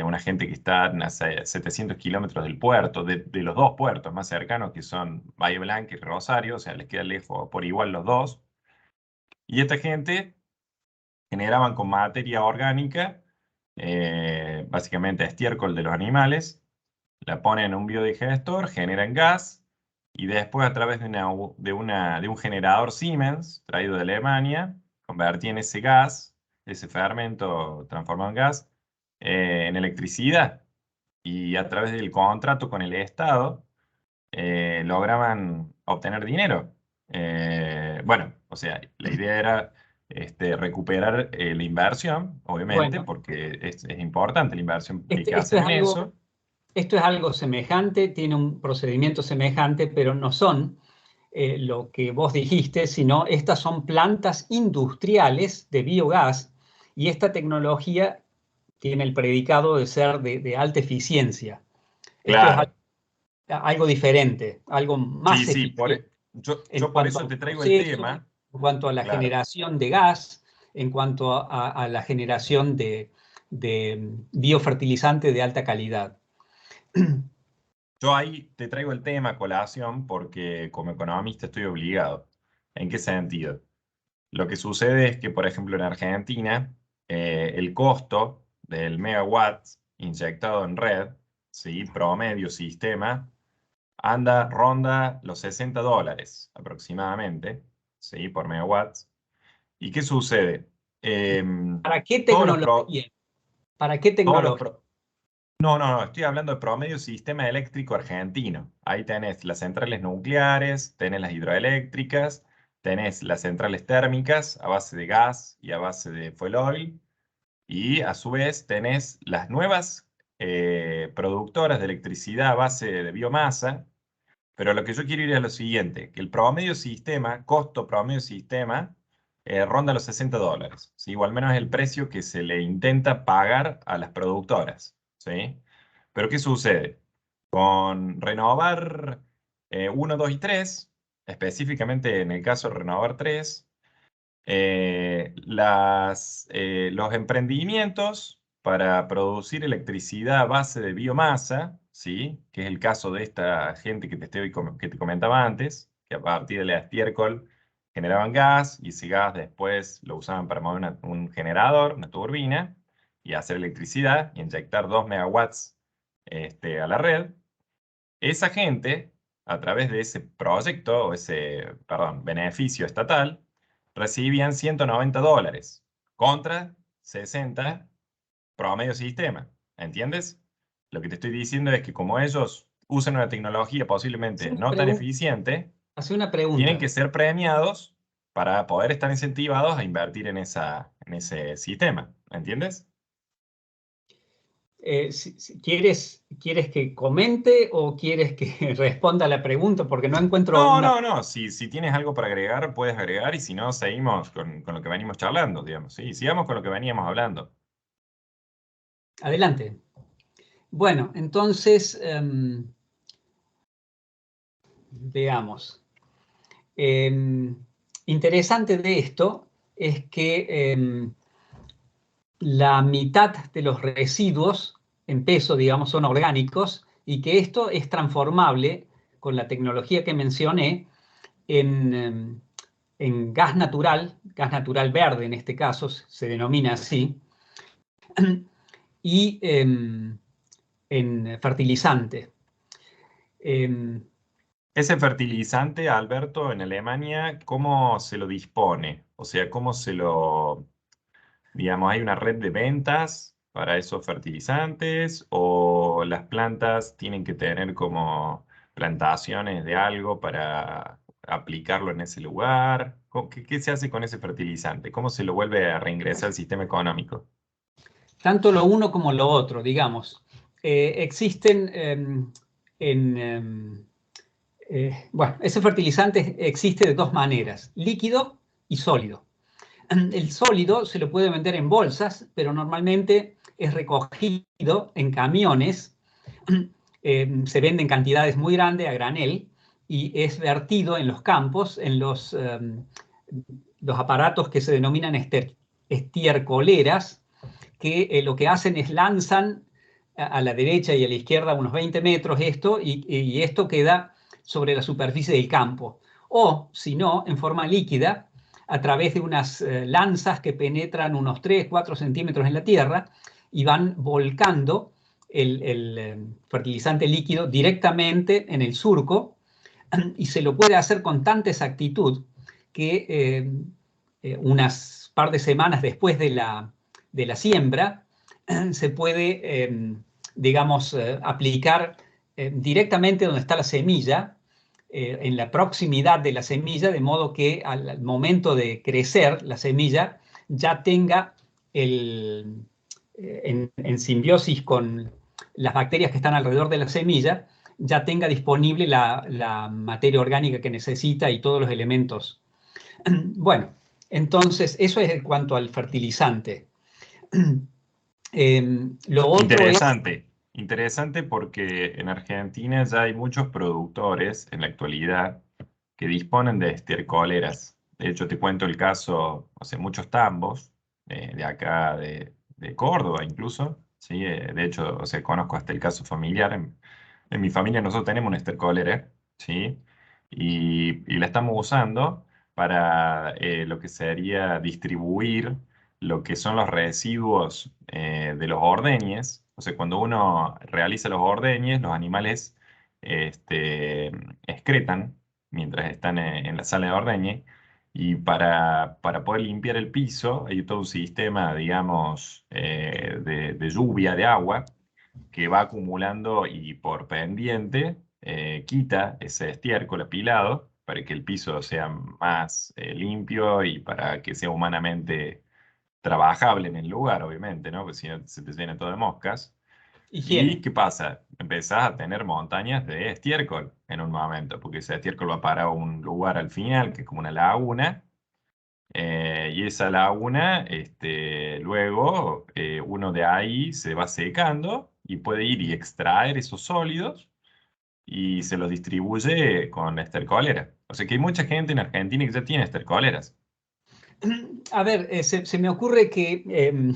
una gente que está a 700 kilómetros del puerto, de los dos puertos más cercanos que son Bahía Blanca y Rosario, o sea, les queda lejos por igual los dos. Y esta gente generaban con materia orgánica, básicamente estiércol de los animales, la ponen en un biodigestor, generan gas y después a través de un generador Siemens traído de Alemania, convertían ese gas, ese fermento transformado en gas, en electricidad y a través del contrato con el Estado lograban obtener dinero. Bueno, o sea, la idea era recuperar la inversión, obviamente, Bueno, porque es importante la inversión que esto hacen es en algo, eso. esto es algo semejante, tiene un procedimiento semejante, pero no son lo que vos dijiste, sino estas son plantas industriales de biogás, y esta tecnología tiene el predicado de ser de alta eficiencia. Esto es Claro. algo diferente, algo Sí, más sí, eficiente en yo por cuanto eso al te traigo el proceso, tema. en cuanto a la Claro. generación de gas, en cuanto a la generación de biofertilizante de alta calidad. Yo ahí te traigo el tema a colación porque como economista estoy obligado. ¿En qué sentido? Lo que sucede es que, por ejemplo, en Argentina, el costo del megawatt inyectado en red, ¿sí? Promedio sistema, ronda los $60 aproximadamente, ¿sí? Por megawatt. ¿Y qué sucede? ¿Para qué Todos los, pro- tecnología? ¿Para qué todos los tecnología? pro- No, no, no, estoy hablando de promedio sistema eléctrico argentino. Ahí tenés las centrales nucleares, tenés las hidroeléctricas, tenés las centrales térmicas a base de gas y a base de fuel oil, y a su vez tenés las nuevas productoras de electricidad a base de biomasa, Pero lo que yo quiero ir es lo siguiente, que el promedio sistema, costo promedio sistema, ronda los $60, ¿sí? O al menos es el precio que se le intenta pagar a las productoras, ¿sí? Pero ¿qué sucede? Con Renovar 1, 2 y 3, específicamente en el caso de Renovar 3, los emprendimientos para producir electricidad a base de biomasa, ¿sí? Que es el caso de esta gente que te comentaba antes, que a partir del estiércol generaban gas y ese gas después lo usaban para mover un generador, una turbina, y hacer electricidad y inyectar 2 megawatts a la red. Esa gente, a través de ese proyecto, o ese, perdón, beneficio estatal, recibían $190 contra 60 promedio sistema. ¿Entiendes? Lo que te estoy diciendo es que como ellos usan una tecnología Hace posiblemente una no tan pregunta. eficiente, Hace una tienen que pregunta. ser premiados para poder estar incentivados a invertir en ese sistema. ¿Entiendes? ¿Quieres que comente o quieres que responda a la pregunta? Porque no encuentro No, una... no, no. Si tienes algo para agregar, puedes agregar y si no, seguimos con lo que venimos charlando, digamos. Sí, sigamos con lo que veníamos hablando. Adelante. Bueno, entonces, veamos. Em, Interesante de esto es que la mitad de los residuos en peso, digamos, son orgánicos y que esto es transformable con la tecnología que mencioné en gas natural verde en este caso, se denomina así, y en fertilizante. Eh, Ese fertilizante, Alberto, en Alemania, ¿cómo se lo dispone? O sea, ¿cómo se lo, digamos, hay una red de ventas para esos fertilizantes o las plantas tienen que tener como plantaciones de algo para aplicarlo en ese lugar? ¿Qué se hace con ese fertilizante? ¿Cómo se lo vuelve a reingresar al sistema económico? Tanto lo uno como lo otro, digamos. Existen bueno, ese fertilizante existe de dos maneras, líquido y sólido. El sólido se lo puede vender en bolsas, pero normalmente es recogido en camiones, se vende en cantidades muy grandes a granel y es vertido en los campos, en los aparatos que se denominan estiercoleras, que lo que hacen es lanzan a la derecha y a la izquierda unos 20 metros esto y esto queda sobre la superficie del campo. O, si no, en forma líquida, a través de unas lanzas que penetran unos 3, 4 centímetros en la tierra y van volcando el fertilizante líquido directamente en el surco y se lo puede hacer con tanta exactitud que unas par de semanas después de la siembra se puede, digamos, aplicar directamente donde está la semilla, en la proximidad de la semilla, de modo que al momento de crecer la semilla ya tenga en simbiosis con las bacterias que están alrededor de la semilla, ya tenga disponible la materia orgánica que necesita y todos los elementos. Bueno, entonces eso es en cuanto al fertilizante. Lo otro es, Interesante, interesante porque en Argentina ya hay muchos productores en la actualidad que disponen de estercoleras. De hecho, te cuento el caso, o sea, muchos tambos de acá de Córdoba incluso, ¿sí? De hecho, o sea, conozco hasta el caso familiar. En mi familia nosotros tenemos una estercolera, ¿sí? Y la estamos usando para lo que sería distribuir lo que son los residuos de los ordeñes. O sea, cuando uno realiza los ordeñes, los animales excretan mientras están en la sala de ordeñe. Y para poder limpiar el piso, hay todo un sistema, digamos, de lluvia de agua que va acumulando y por pendiente quita ese estiércol apilado para que el piso sea más limpio y para que sea humanamente trabajable en el lugar, obviamente, ¿no? Porque si no se te llena todo de moscas. ¿Y Higiene. qué pasa? Empezás a tener montañas de estiércol en un momento, porque ese estiércol va para un lugar al final, que es como una laguna, y esa laguna, luego uno de ahí se va secando y puede ir y extraer esos sólidos y se los distribuye con la estercolera. O sea que hay mucha gente en Argentina que ya tiene estercoleras. A ver, se me ocurre que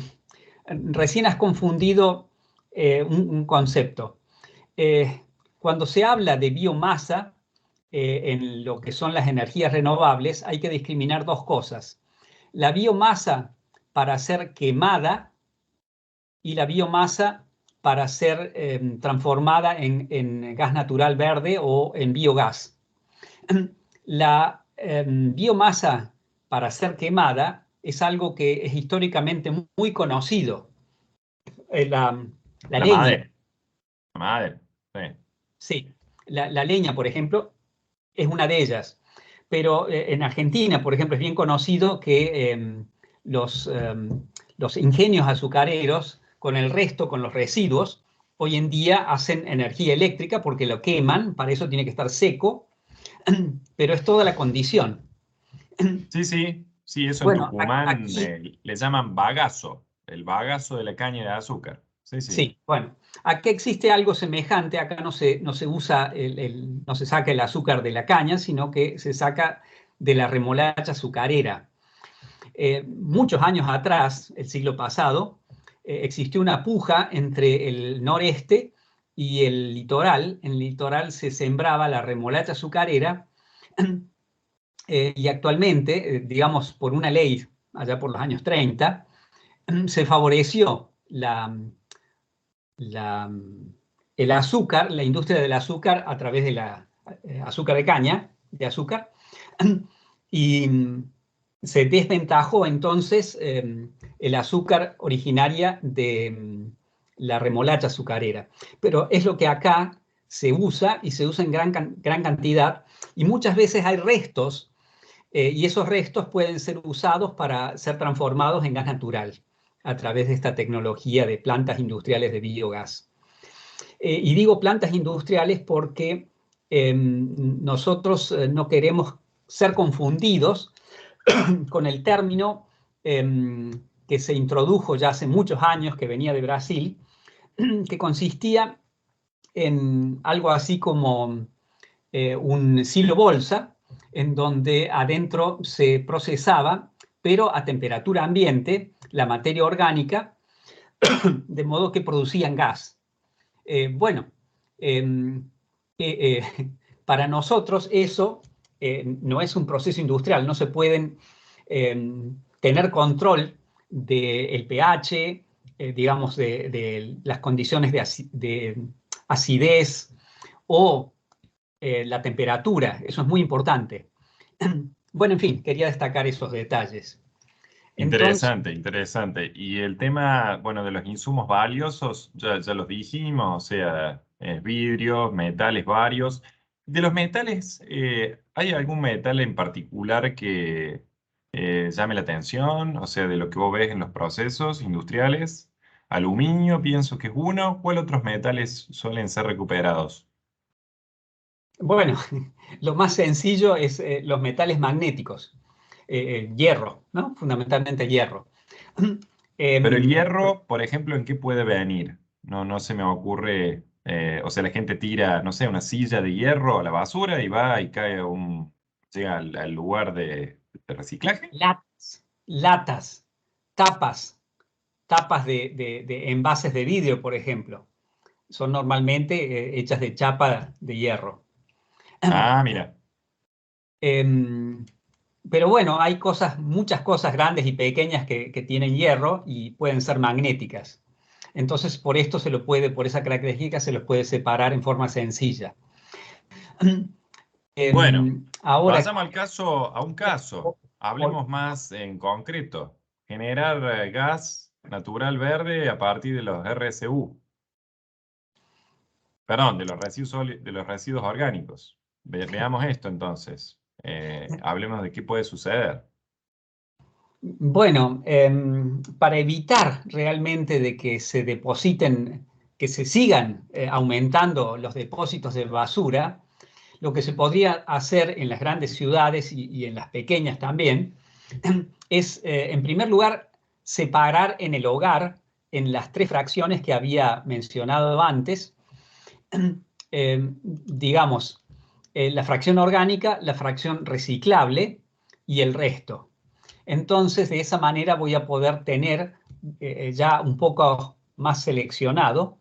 recién has confundido un concepto. Cuando se habla de biomasa en lo que son las energías renovables, hay que discriminar dos cosas. La biomasa para ser quemada y la biomasa para ser transformada en gas natural verde o en biogás. La biomasa para ser quemada es algo que es históricamente muy conocido. La La leña, madera, la madera, sí. sí. La leña, por ejemplo, es una de ellas. Pero en Argentina, por ejemplo, es bien conocido que los ingenios azucareros, con el resto, con los residuos, hoy en día hacen energía eléctrica porque lo queman, para eso tiene que estar seco, pero es toda la condición. Sí, sí, sí, eso en Bueno, Tucumán aquí le llaman bagazo, el bagazo de la caña de azúcar. Sí, sí. sí, bueno, aquí existe algo semejante, acá no se usa, no se saca el azúcar de la caña, sino que se saca de la remolacha azucarera. Muchos años atrás, el siglo pasado, existió una puja entre el noreste y el litoral. En el litoral se sembraba la remolacha azucarera y actualmente, digamos, por una ley allá por los años 30, se favoreció la, el azúcar, la industria del azúcar a través de la azúcar de caña, de azúcar, y se desventajó entonces el azúcar originaria de la remolacha azucarera. Pero es lo que acá se usa y se usa en gran cantidad y muchas veces hay restos y esos restos pueden ser usados para ser transformados en gas natural a través de esta tecnología de plantas industriales de biogás. Y digo plantas industriales porque nosotros no queremos ser confundidos con el término que se introdujo ya hace muchos años, que venía de Brasil, que consistía en algo así como un silo bolsa, en donde adentro se procesaba, pero a temperatura ambiente, la materia orgánica, de modo que producían gas. Bueno, eh, eh, para nosotros eso no es un proceso industrial, no se pueden tener control del pH, digamos, de las condiciones de acidez o la temperatura, eso es muy importante. Bueno, en fin, quería destacar esos detalles. Entonces, Interesante, interesante. Y el tema, bueno, de los insumos valiosos, ya los dijimos, o sea, vidrios, metales varios. De los metales, ¿hay algún metal en particular que llame la atención? O sea, de lo que vos ves en los procesos industriales. Aluminio, pienso que es uno. ¿Cuál otros metales suelen ser recuperados? bueno, lo más sencillo es los metales magnéticos, hierro, ¿no? Fundamentalmente hierro. Pero el Em, hierro, por ejemplo, ¿en qué puede venir? No, no se me ocurre, o sea, la gente tira, no sé, una silla de hierro a la basura y va y cae llega al lugar de reciclaje. latas, tapas, tapas de envases de vidrio, por ejemplo, son normalmente hechas de chapa de hierro. Ah, mira, Em, pero bueno, hay cosas, muchas cosas grandes y pequeñas que tienen hierro y pueden ser magnéticas. Entonces, por esto se lo puede, por esa característica, se los puede separar en forma sencilla. bueno, Ahora, vayamos al caso, a un caso. por- Hablemos más en concreto. Generar gas natural verde a partir de los RSU, perdón, de los residuos, de los residuos orgánicos. Veamos esto entonces. Hablemos de qué puede suceder. bueno, para evitar realmente de que se depositen que se sigan aumentando los depósitos de basura, lo que se podría hacer en las grandes ciudades y en las pequeñas también, es, en primer lugar, separar en el hogar, en las 3 fracciones que había mencionado antes, digamos, la fracción orgánica, la fracción reciclable y el resto. Entonces, de esa manera voy a poder tener ya un poco más seleccionado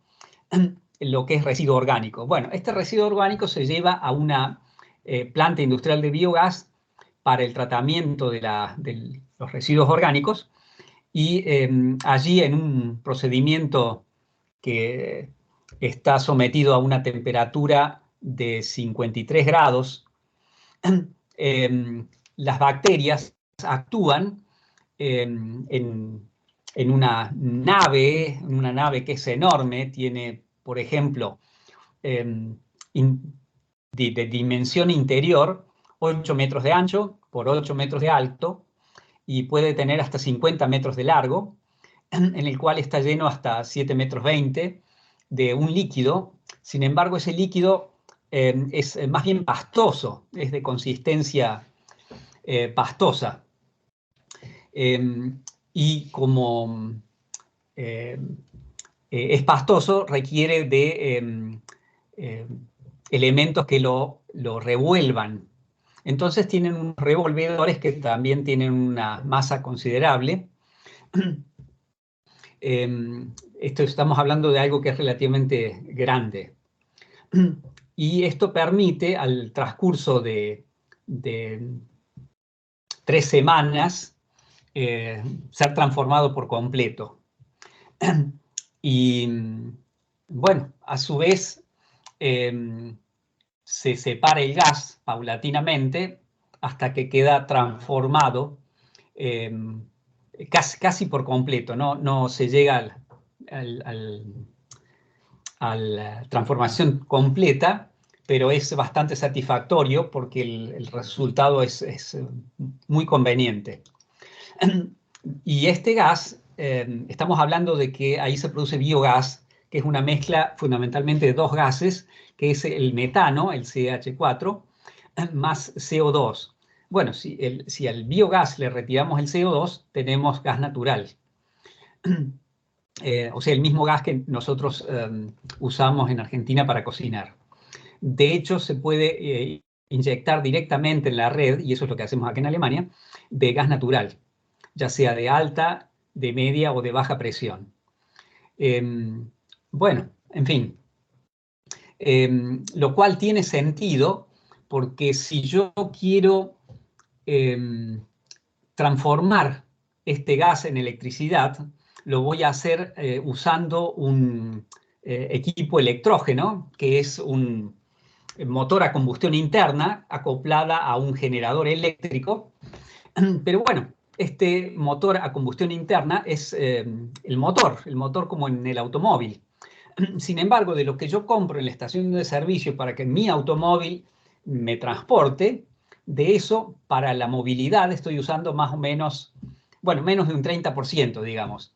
lo que es residuo orgánico. Bueno, este residuo orgánico se lleva a una planta industrial de biogás para el tratamiento de los residuos orgánicos y allí en un procedimiento que está sometido a una temperatura de 53 grados, las bacterias actúan en una nave que es enorme, tiene, por ejemplo, de dimensión interior, 8 metros de ancho por 8 metros de alto, y puede tener hasta 50 metros de largo, en el cual está lleno hasta 7 metros 20 de un líquido. Sin embargo, ese líquido es más bien pastoso, es de consistencia pastosa. Y como es pastoso, requiere de elementos que lo revuelvan. Entonces tienen unos revolvedores que también tienen una masa considerable. Esto estamos hablando de algo que es relativamente grande. Y esto permite, al transcurso de 3 semanas, ser transformado por completo. Y bueno, a su vez, se separa el gas paulatinamente hasta que queda transformado casi por completo, no se llega a la transformación completa, pero es bastante satisfactorio porque el resultado es muy conveniente. Y este gas, estamos hablando de que ahí se produce biogás, que es una mezcla fundamentalmente de 2 gases, que es el metano, el CH4, más CO2. Bueno, si al biogás le retiramos el CO2, tenemos gas natural. O sea, el mismo gas que nosotros usamos en Argentina para cocinar. De hecho, se puede inyectar directamente en la red, y eso es lo que hacemos aquí en Alemania, de gas natural, ya sea de alta, de media o de baja presión. Bueno, en fin, lo cual tiene sentido porque si yo quiero transformar este gas en electricidad, lo voy a hacer usando un equipo electrógeno, que es un motor a combustión interna acoplada a un generador eléctrico. Pero bueno, este motor a combustión interna es el motor como en el automóvil. Sin embargo, de lo que yo compro en la estación de servicio para que mi automóvil me transporte, de eso para la movilidad estoy usando más o menos, bueno, menos de un 30%, digamos.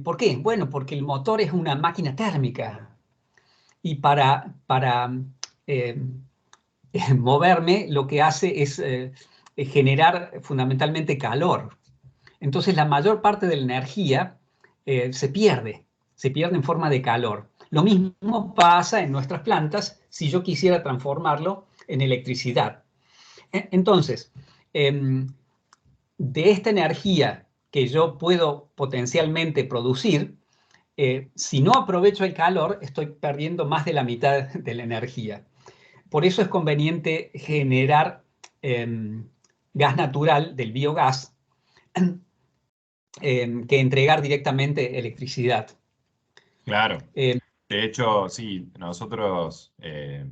¿Por qué? Bueno, porque el motor es una máquina térmica y para moverme lo que hace es generar fundamentalmente calor. Entonces la mayor parte de la energía se pierde en forma de calor. Lo mismo pasa en nuestras plantas si yo quisiera transformarlo en electricidad. Entonces, de esta energía que yo puedo potencialmente producir, si no aprovecho el calor, estoy perdiendo más de la mitad de la energía. Por eso es conveniente generar gas natural del biogás que entregar directamente electricidad. Claro. De hecho, sí, nosotros,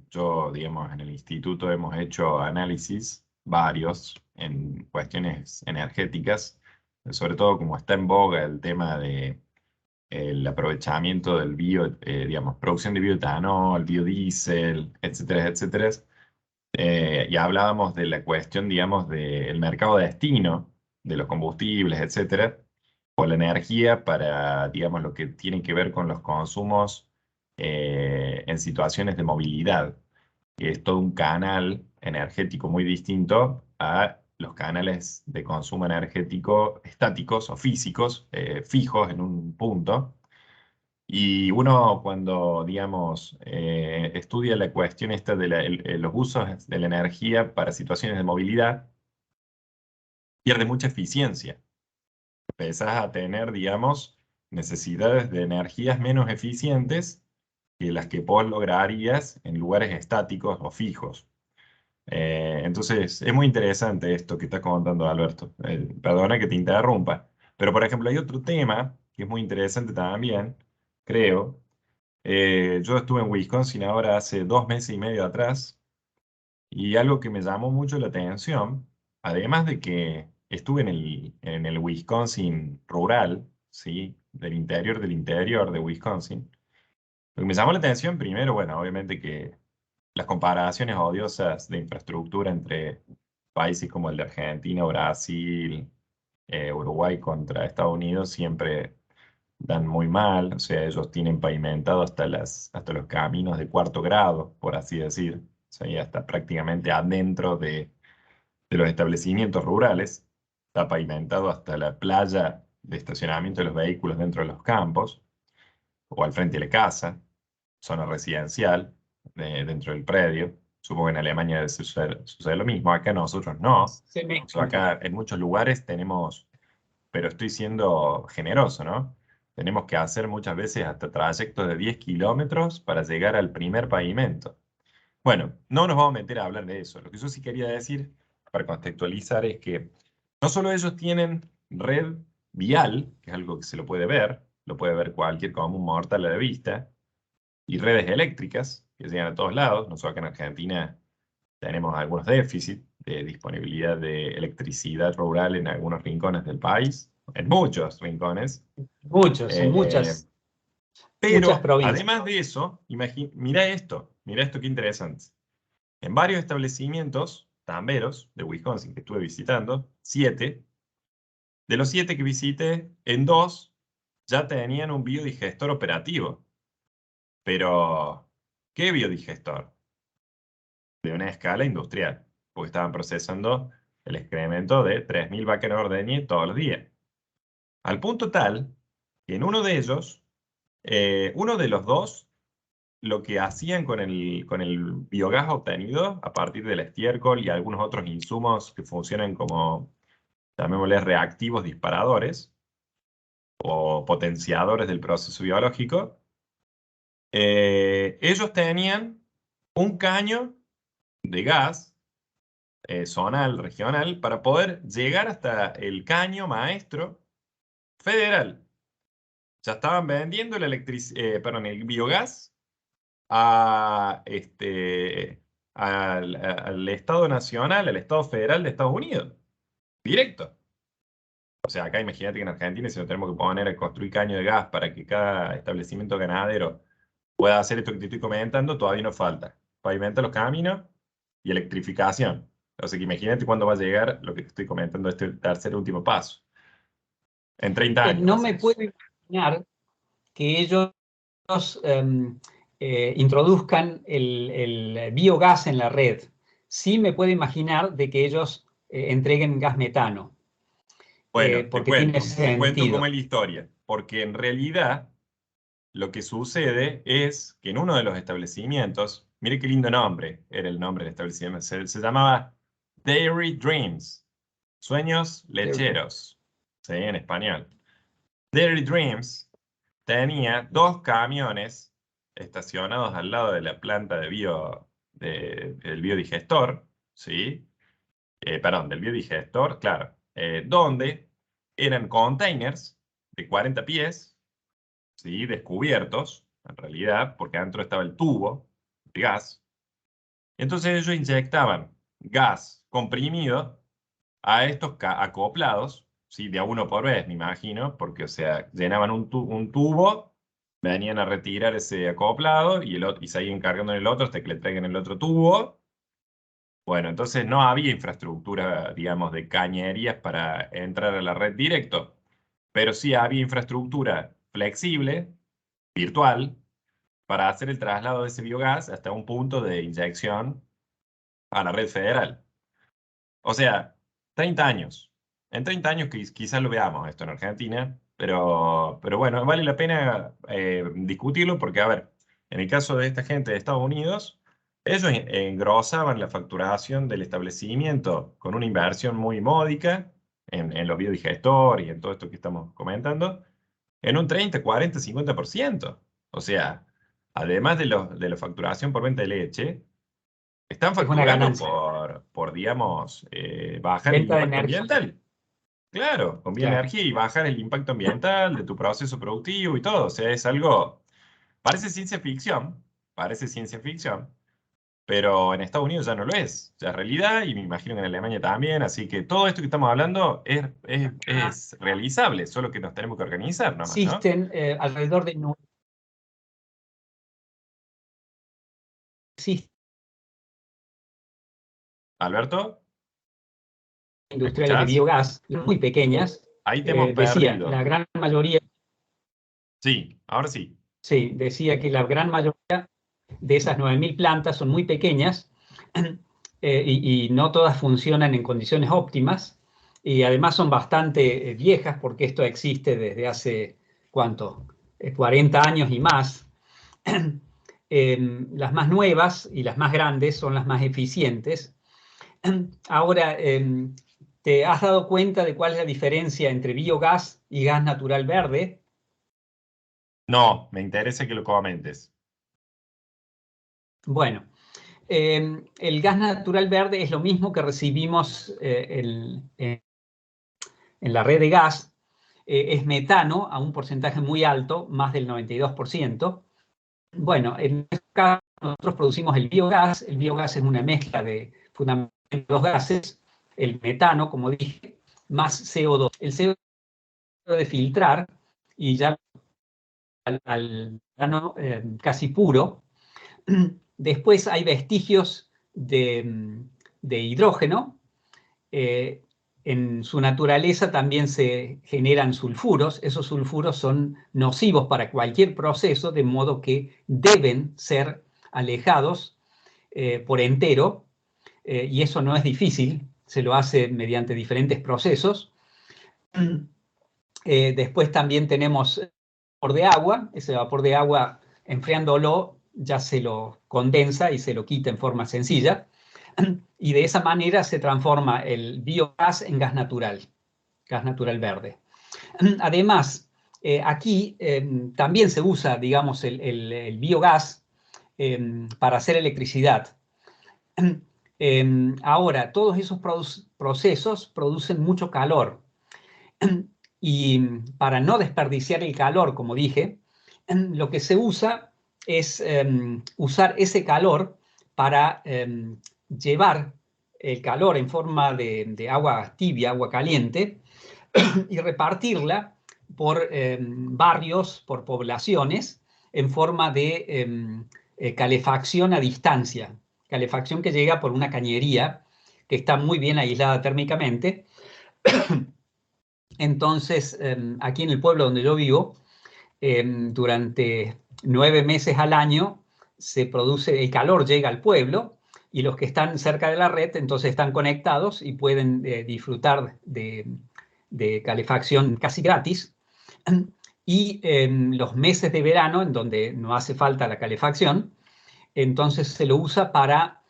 yo, digamos, en el instituto hemos hecho análisis varios en cuestiones energéticas, sobre todo como está en boga el tema de el aprovechamiento del digamos, producción de bioetanol, biodiesel, etcétera, etcétera. Y hablábamos de la cuestión, digamos, del mercado destino de los combustibles, etcétera. o la energía para, digamos, lo que tiene que ver con los consumos en situaciones de movilidad, que es todo un canal energético muy distinto a los canales de consumo energético estáticos o físicos, fijos en un punto. Y uno cuando, digamos, estudia la cuestión esta de los usos de la energía para situaciones de movilidad, pierde mucha eficiencia. Empezás a tener, digamos, necesidades de energías menos eficientes que las que vos lograrías en lugares estáticos o fijos. Entonces, es muy interesante esto que estás contando, Alberto. Perdona que te interrumpa, pero por ejemplo, hay otro tema que es muy interesante también, creo. Yo estuve en Wisconsin ahora hace 2 meses y medio atrás, y algo que me llamó mucho la atención, además de que estuve en el Wisconsin rural, ¿sí? Del interior de Wisconsin, lo que me llamó la atención primero, bueno, obviamente que las comparaciones odiosas de infraestructura entre países como el de Argentina, Brasil, Uruguay contra Estados Unidos siempre dan muy mal, o sea, ellos tienen pavimentado hasta los caminos de cuarto grado, por así decir, o sea, ya está prácticamente adentro de los establecimientos rurales, está pavimentado hasta la playa de estacionamiento de los vehículos dentro de los campos, o al frente de la casa, zona residencial, dentro del predio. Supongo que en Alemania debe sucede lo mismo, acá nosotros no. O sea, Semejante. acá en muchos lugares tenemos, pero estoy siendo generoso, ¿no? Tenemos que hacer muchas veces hasta trayectos de 10 kilómetros para llegar al primer pavimento. Bueno, no nos vamos a meter a hablar de eso. Lo que yo sí quería decir, para contextualizar, es que no solo ellos tienen red vial, que es algo que se lo puede ver cualquier común mortal a la vista, y redes eléctricas que llegan a todos lados. Nosotros acá en Argentina tenemos algunos déficits de disponibilidad de electricidad rural en algunos rincones del país, en muchos rincones. Muchos, en Eh, muchas pero provincias. además de eso, mira esto qué interesante. En varios establecimientos tamberos de Wisconsin que estuve visitando, 7, de los 7 que visité, en 2 ya tenían un biodigestor operativo. Pero, ¿qué biodigestor? De una escala industrial, porque estaban procesando el excremento de 3.000 vacas de ordeñe todos los días. Al punto tal que en uno de ellos, uno de los dos, lo que hacían con el biogás obtenido a partir del estiércol y algunos otros insumos que funcionan como, llamémosle, reactivos disparadores o potenciadores del proceso biológico, ellos tenían un caño de gas zonal, regional, para poder llegar hasta el caño maestro federal. Ya estaban vendiendo el biogás al Estado Nacional, al Estado Federal de Estados Unidos, directo. O sea, acá imagínate que en Argentina, si nos tenemos que poner a construir caño de gas para que cada establecimiento ganadero pueda hacer esto que te estoy comentando, todavía nos falta. Pavimenta los caminos y electrificación. O sea que imagínate cuándo va a llegar lo que te estoy comentando, este tercer y último paso. En 30 años va No a ser me eso. puedo imaginar que ellos em, introduzcan el biogás en la red. Sí me puedo imaginar de que ellos entreguen gas metano, Bueno, porque tiene te cuento sentido. cómo es la historia. Porque en realidad lo que sucede es que en uno de los establecimientos, mire qué lindo nombre era el nombre del establecimiento, se llamaba Dairy Dreams, sueños lecheros, ¿sí? En español. Dairy Dreams tenía 2 camiones estacionados al lado de la planta del biodigestor, ¿sí? Perdón, del biodigestor, claro, donde eran containers de 40 pies, ¿sí? Descubiertos, en realidad, porque adentro estaba el tubo de gas. Entonces ellos inyectaban gas comprimido a estos acoplados, ¿sí? De a uno por vez, me imagino, porque, o sea, llenaban un tubo, venían a retirar ese acoplado y se seguían cargando en el otro hasta que le traigan el otro tubo. Bueno, entonces no había infraestructura, digamos, de cañerías para entrar a la red directo, pero sí había infraestructura flexible, virtual, para hacer el traslado de ese biogás hasta un punto de inyección a la red federal. O sea, 30 años. En 30 años quizás lo veamos esto en Argentina, pero bueno, vale la pena discutirlo porque, a ver, en el caso de esta gente de Estados Unidos, ellos engrosaban la facturación del establecimiento con una inversión muy módica en los biodigestores y en todo esto que estamos comentando, en un 30, 40, 50%. O sea, además de la facturación por venta de leche, están Es una facturando ganancia. digamos, bajar el Venta de impacto energía, ambiental. Claro, con claro. bioenergía y bajar el impacto ambiental de tu proceso productivo y todo. O sea, es algo, parece ciencia ficción, pero en Estados Unidos ya no lo es. Ya es realidad y me imagino que en Alemania también. Así que todo esto que estamos hablando es realizable, solo que nos tenemos que organizar nomás, ¿no? Existen alrededor de existen Alberto, ¿me industriales de escuchás? biogás muy pequeñas. Ahí te hemos Decía, la perdido. gran mayoría, Sí, ahora sí. sí, decía que la gran mayoría de esas 9.000 plantas son muy pequeñas y no todas funcionan en condiciones óptimas y además son bastante viejas porque esto existe desde hace, ¿cuánto? 40 años y más. Las más nuevas y las más grandes son las más eficientes. Ahora, ¿te has dado cuenta de cuál es la diferencia entre biogás y gas natural verde? No, me interesa que lo comentes. Bueno, el gas natural verde es lo mismo que recibimos en la red de gas. Es metano a un porcentaje muy alto, más del 92%. Bueno, en este caso nosotros producimos el biogás. El biogás es una mezcla de fundamentalmente dos gases, el metano, como dije, más CO2. El CO2 de filtrar y ya al grano casi puro. Después hay vestigios de hidrógeno. Eh, en su naturaleza también se generan sulfuros. Esos sulfuros son nocivos para cualquier proceso, de modo que deben ser alejados por entero. Y eso no es difícil, se lo hace mediante diferentes procesos. Después también tenemos vapor de agua. Ese vapor de agua, enfriándolo, ya se lo condensa y se lo quita en forma sencilla. Y de esa manera se transforma el biogás en gas natural verde. Además, aquí también se usa, digamos, el biogás para hacer electricidad. Ahora, todos esos procesos producen mucho calor. Y para no desperdiciar el calor, como dije, lo que se usa es usar ese calor para llevar el calor en forma de agua tibia, agua caliente, y repartirla por barrios, por poblaciones, en forma de calefacción a distancia. Calefacción que llega por una cañería que está muy bien aislada térmicamente. Entonces, aquí en el pueblo donde yo vivo, durante 9 meses al año se produce, el calor llega al pueblo y los que están cerca de la red entonces están conectados y pueden disfrutar de calefacción casi gratis. Y en los meses de verano, en donde no hace falta la calefacción, entonces se lo usa para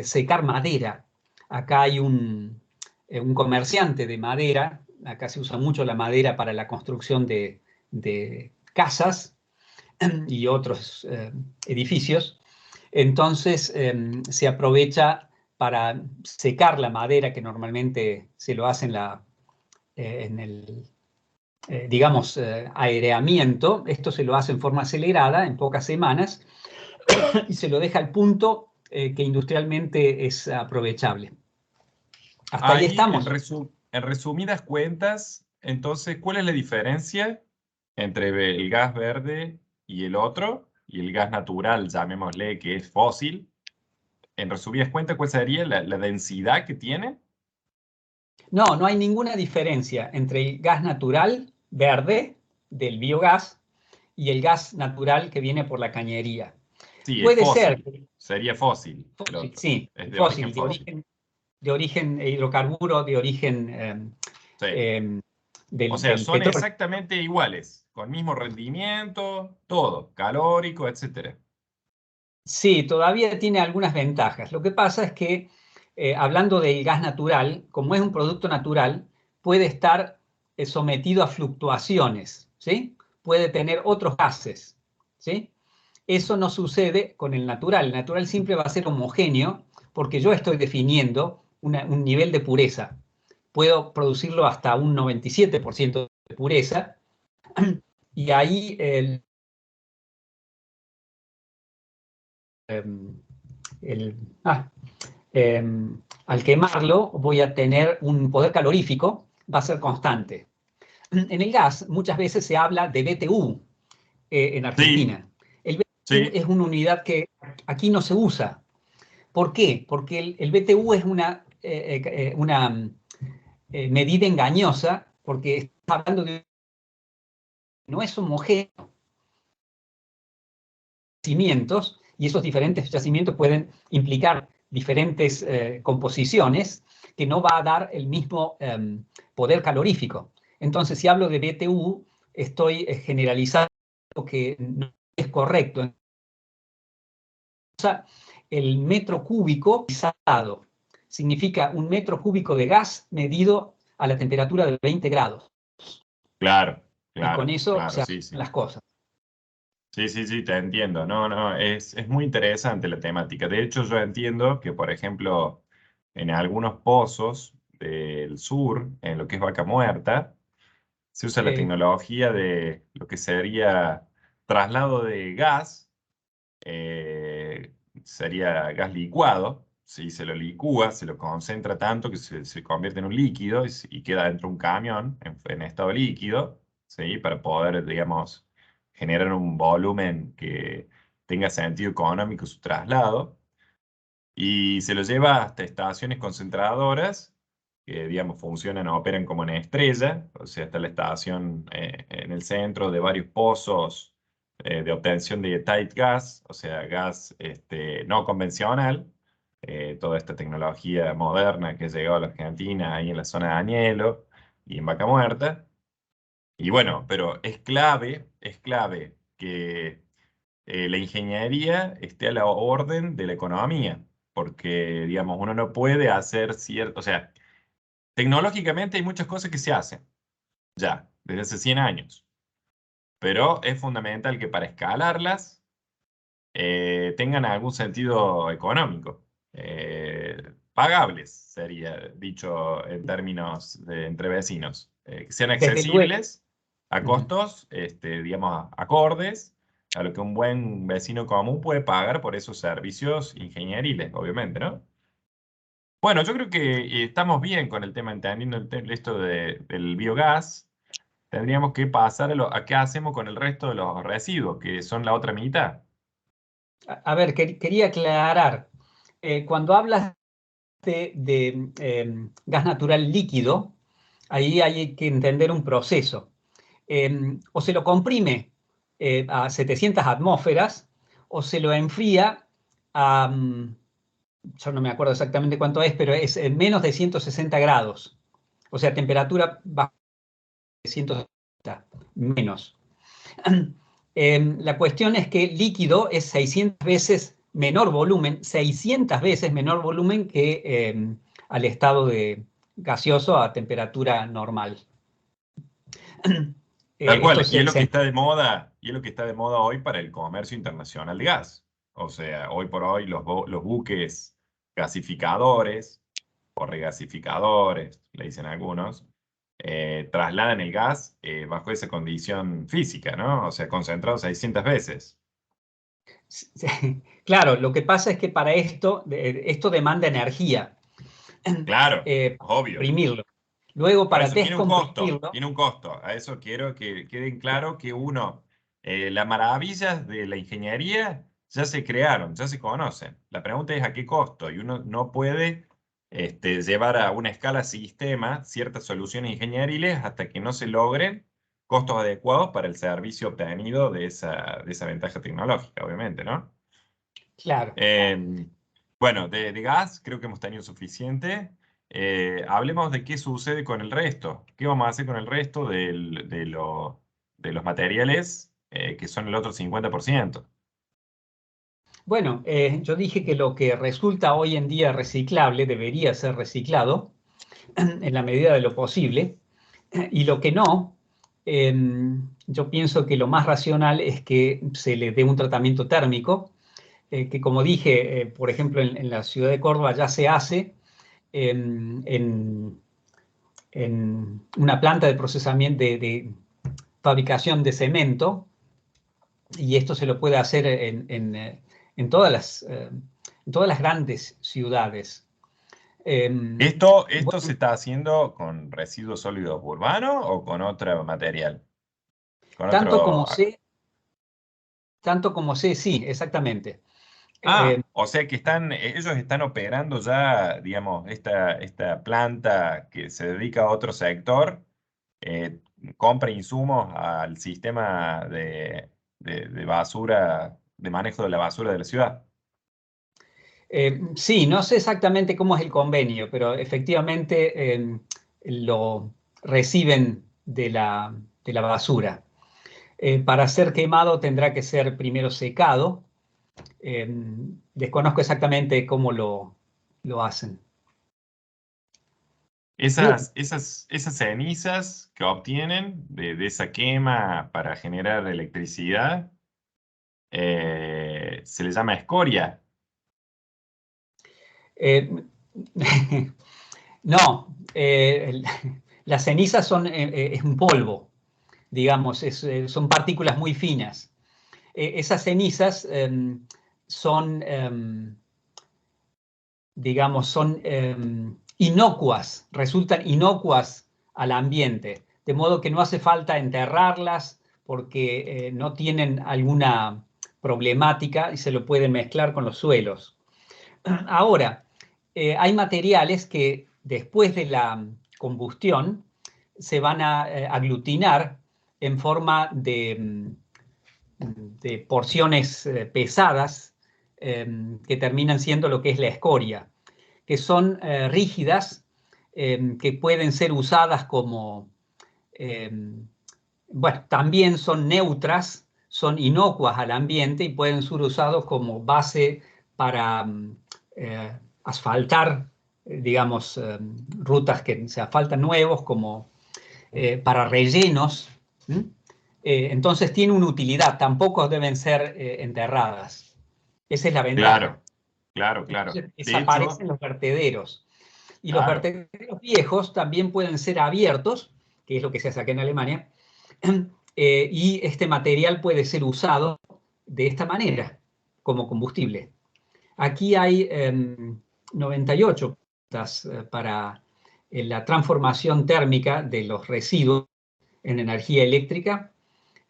secar madera. Acá hay un comerciante de madera. Acá se usa mucho la madera para la construcción de casas y otros edificios. Entonces se aprovecha para secar la madera, que normalmente se lo hace en el, digamos, aireamiento. Esto se lo hace en forma acelerada, en pocas semanas, y se lo deja al punto que industrialmente es aprovechable. Hasta ahí Ahí, estamos. en resumidas cuentas, entonces, ¿cuál es la diferencia entre el gas verde y el otro? Y el gas natural, llamémosle, que es fósil. En resumidas cuentas, ¿cuál sería la densidad que tiene? No, no hay ninguna diferencia entre el gas natural verde del biogás y el gas natural que viene por la cañería. Sí, es Puede ser fósil. Sería fósil el fósil, otro. sí, Es de origen fósil, fósil. de origen hidrocarburo, de origen Sí. O sea, del son petróleo. exactamente iguales, con mismo rendimiento, todo, calórico, etcétera. Sí, todavía tiene algunas ventajas. Lo que pasa es que, hablando del gas natural, como es un producto natural, puede estar sometido a fluctuaciones, ¿sí? Puede tener otros gases, ¿sí? Eso no sucede con el natural. El natural siempre va a ser homogéneo porque yo estoy definiendo un nivel de pureza. Puedo producirlo hasta un 97% de pureza y ahí el, ah, eh, al quemarlo voy a tener un poder calorífico, va a ser constante. En el gas muchas veces se habla de BTU en Sí, Argentina. El BTU sí, es una unidad que aquí no se usa. ¿Por qué? Porque el BTU es una medida engañosa porque está hablando de no es homogéneo yacimientos y esos diferentes yacimientos pueden implicar diferentes composiciones que no va a dar el mismo poder calorífico. Entonces, si hablo de BTU, estoy generalizando que no es correcto. El metro cúbico pesado significa un metro cúbico de gas medido a la temperatura de 20 grados. claro, Y con claro, eso claro, se sí, hacen sí. las cosas. Sí, sí, sí, te entiendo. No, no, es muy interesante la temática. De hecho, yo entiendo que, por ejemplo, en algunos pozos del sur, en lo que es Vaca Muerta, se usa la Sí, tecnología de lo que sería traslado de gas, eh, sería gas licuado. Si se lo licúa, se lo concentra tanto que se convierte en un líquido y queda dentro de un camión en estado líquido, ¿sí? Para poder, digamos, generar un volumen que tenga sentido económico su traslado. Y se lo lleva hasta estaciones concentradoras que, digamos, funcionan o operan como en estrella. O sea, está la estación en el centro de varios pozos de obtención de tight gas, o sea, gas no convencional. Toda esta tecnología moderna que ha llegado a la Argentina, ahí en la zona de Añelo y en Vaca Muerta. Y bueno, pero es clave que la ingeniería esté a la orden de la economía, porque, digamos, uno no puede hacer cierto, o sea, tecnológicamente hay muchas cosas que se hacen ya, desde hace 100 años, pero es fundamental que para escalarlas tengan algún sentido económico. Pagables, sería dicho en términos de entre vecinos, que sean desde luego. accesibles a costos, digamos, acordes a lo que un buen vecino común puede pagar por esos servicios ingenieriles, obviamente, ¿no? Bueno, yo creo que estamos bien con el tema, entendiendo esto del biogás. Tendríamos que pasar a qué hacemos con el resto de los residuos, que son la otra mitad. A ver, quería aclarar, cuando hablas de gas natural líquido, ahí hay que entender un proceso. O se lo comprime a 700 atmósferas o se lo enfría a, yo no me acuerdo exactamente cuánto es, pero es menos de 160 grados. O sea, temperatura bajo de 160, menos. La cuestión es que líquido es 600 veces menor volumen, 600 veces menor volumen que al estado de gaseoso a temperatura normal. Tal Esto cual, y es lo que se está de moda, y es lo que está de moda hoy para el comercio internacional de gas. O sea, hoy por hoy los buques gasificadores o regasificadores, le dicen algunos, trasladan el gas bajo esa condición física, ¿no? O sea, concentrado 600 veces. Claro, lo que pasa es que para esto, esto demanda energía, Claro, para obvio. comprimirlo. Luego, Por para eso tiene un costo, descomprimirlo, tiene un costo. A eso quiero que queden claro que uno, las maravillas de la ingeniería ya se crearon, ya se conocen. La pregunta es a qué costo y uno no puede llevar a una escala sistema ciertas soluciones ingenieriles hasta que no se logren costos adecuados para el servicio obtenido de esa ventaja tecnológica, obviamente, ¿no? Claro. Bueno, de gas creo que hemos tenido suficiente. Hablemos de qué sucede con el resto. ¿Qué vamos a hacer con el resto de los materiales que son el otro 50%? Bueno, yo dije que lo que resulta hoy en día reciclable debería ser reciclado en la medida de lo posible, y lo que no, yo pienso que lo más racional es que se le dé un tratamiento térmico, que como dije, por ejemplo, en la ciudad de Córdoba ya se hace en, en una planta de procesamiento de fabricación de cemento, y esto se lo puede hacer en todas las grandes ciudades. ¿Esto se Bueno, está haciendo con residuos sólidos urbanos o con otro material? Con tanto otro... como sé, tanto como sé, sí, exactamente. Eh, O sea que ellos están operando ya, digamos, esta planta que se dedica a otro sector, eh, compra insumos al sistema de basura, de manejo de la basura de la ciudad. sí, no sé exactamente cómo es el convenio, pero efectivamente lo reciben de la basura. Para ser quemado tendrá que ser primero secado. Eh, Desconozco exactamente cómo lo hacen. Bien, Esas cenizas que obtienen de esa quema para generar electricidad, se le llama escoria. eh, no, las cenizas son es un polvo, digamos, son partículas muy finas. Esas cenizas son, digamos, son inocuas, resultan inocuas al ambiente, de modo que no hace falta enterrarlas porque no tienen alguna problemática y se lo pueden mezclar con los suelos. Ahora, hay materiales que después de la combustión se van a aglutinar en forma de porciones pesadas que terminan siendo lo que es la escoria, que son rígidas, que pueden ser usadas como, eh, bueno, también son neutras, son inocuas al ambiente y pueden ser usados como base para asfaltar, digamos, rutas que se asfaltan nuevos, como para rellenos. ¿Mm? Entonces tiene una utilidad, tampoco deben ser enterradas. Esa es la ventaja. Claro, claro, claro. Entonces De hecho, desaparecen los vertederos. Y los claro. vertederos viejos también pueden ser abiertos, que es lo que se hace acá en Alemania, y este material puede ser usado de esta manera, como combustible. Aquí hay 98 para la transformación térmica de los residuos en energía eléctrica,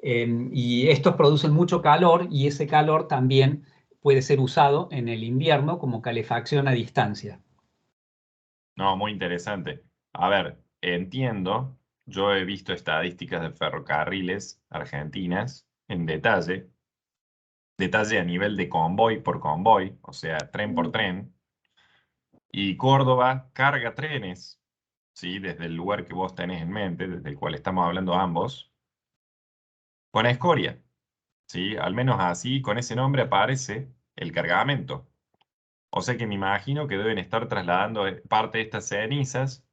y estos producen mucho calor y ese calor también puede ser usado en el invierno como calefacción a distancia. No, muy interesante. A ver, entiendo, yo he visto estadísticas de ferrocarriles argentinas en detalle a nivel de convoy por convoy, o sea, tren por tren, y Córdoba carga trenes, ¿sí? Desde el lugar que vos tenés en mente, desde el cual estamos hablando ambos, con escoria, ¿sí? Al menos así, con ese nombre aparece el cargamento. O sea que me imagino que deben estar trasladando parte de estas cenizas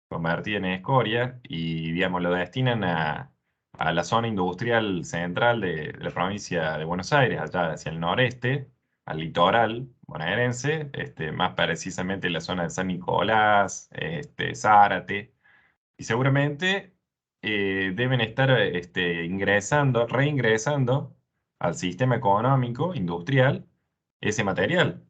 convertida en escoria y, digamos, lo destinan a la zona industrial central de la provincia de Buenos Aires, allá hacia el noreste, al litoral bonaerense, más precisamente la zona de San Nicolás, Zárate, y seguramente deben estar reingresando al sistema económico, industrial, ese material.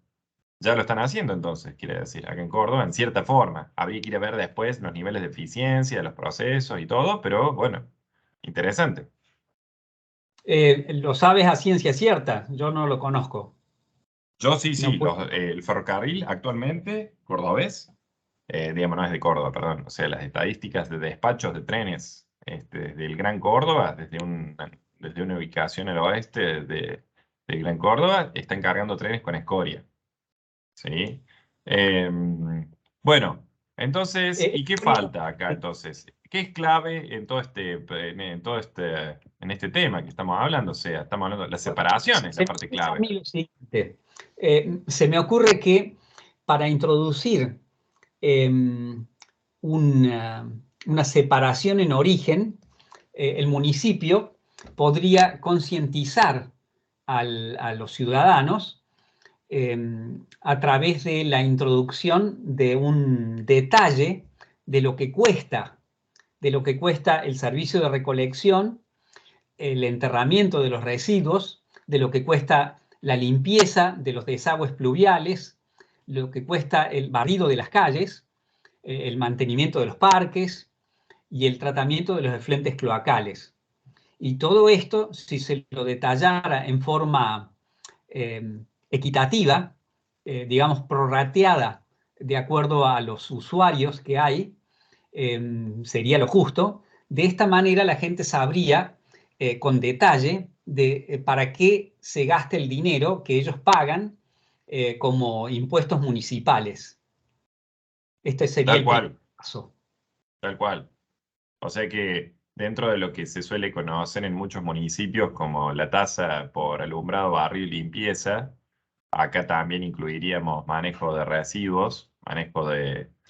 Ya lo están haciendo entonces, quiere decir, acá en Córdoba, en cierta forma. Habría que ir a ver después los niveles de eficiencia, de los procesos y todo, pero bueno, interesante. Lo sabes a ciencia cierta, yo no lo conozco. Yo sí, No sí, puedo. el ferrocarril actualmente, cordobés, digamos, no es de Córdoba, perdón, o sea, las estadísticas de despachos de trenes desde el Gran Córdoba, desde una ubicación al oeste del Gran Córdoba, están cargando trenes con escoria. ¿Sí? Bueno, entonces, ¿y qué Bueno, falta acá entonces? ¿Qué es clave en todo en este tema que estamos hablando? O sea, estamos hablando de la separación, es se la me parte ocurre a clave. mí lo siguiente. Se me ocurre que para introducir eh, una, una separación en origen, el municipio podría concientizar a los ciudadanos a través de la introducción de un detalle de lo que cuesta el servicio de recolección, el enterramiento de los residuos, de lo que cuesta la limpieza de los desagües pluviales, lo que cuesta el barrido de las calles, el mantenimiento de los parques y el tratamiento de los efluentes cloacales. Y todo esto, si se lo detallara en forma equitativa, digamos, prorrateada de acuerdo a los usuarios que hay, sería lo justo. De esta manera la gente sabría con detalle para qué se gasta el dinero que ellos pagan como impuestos municipales. Este sería Tal el primer cual, paso. tal cual. O sea que dentro de lo que se suele conocer en muchos municipios como la tasa por alumbrado, barrio y limpieza, acá también incluiríamos manejo de residuos, manejo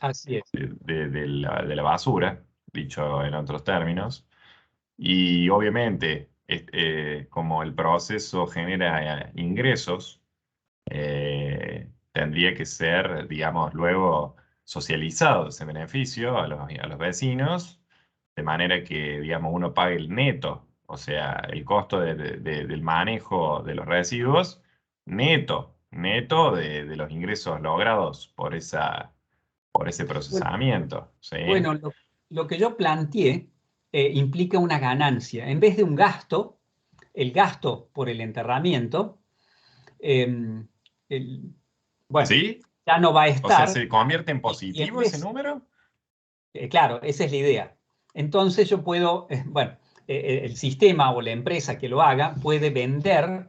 Así es. de la basura, dicho en otros términos. Y obviamente, como el proceso genera ingresos, tendría que ser, digamos, luego socializado ese beneficio a los vecinos, de manera que, digamos, uno pague el neto, o sea, el costo del manejo de los residuos, neto de los ingresos logrados por ese Bueno, procesamiento, ¿sí? bueno, lo que yo planteé implica una ganancia. En vez de un gasto, el gasto por el enterramiento, eh, el- bueno, ¿Sí? ya no va a O sea, estar. ¿se convierte en Y en positivo ese vez, número? claro, esa es la idea. Entonces yo puedo, bueno, el sistema o la empresa que lo haga puede vender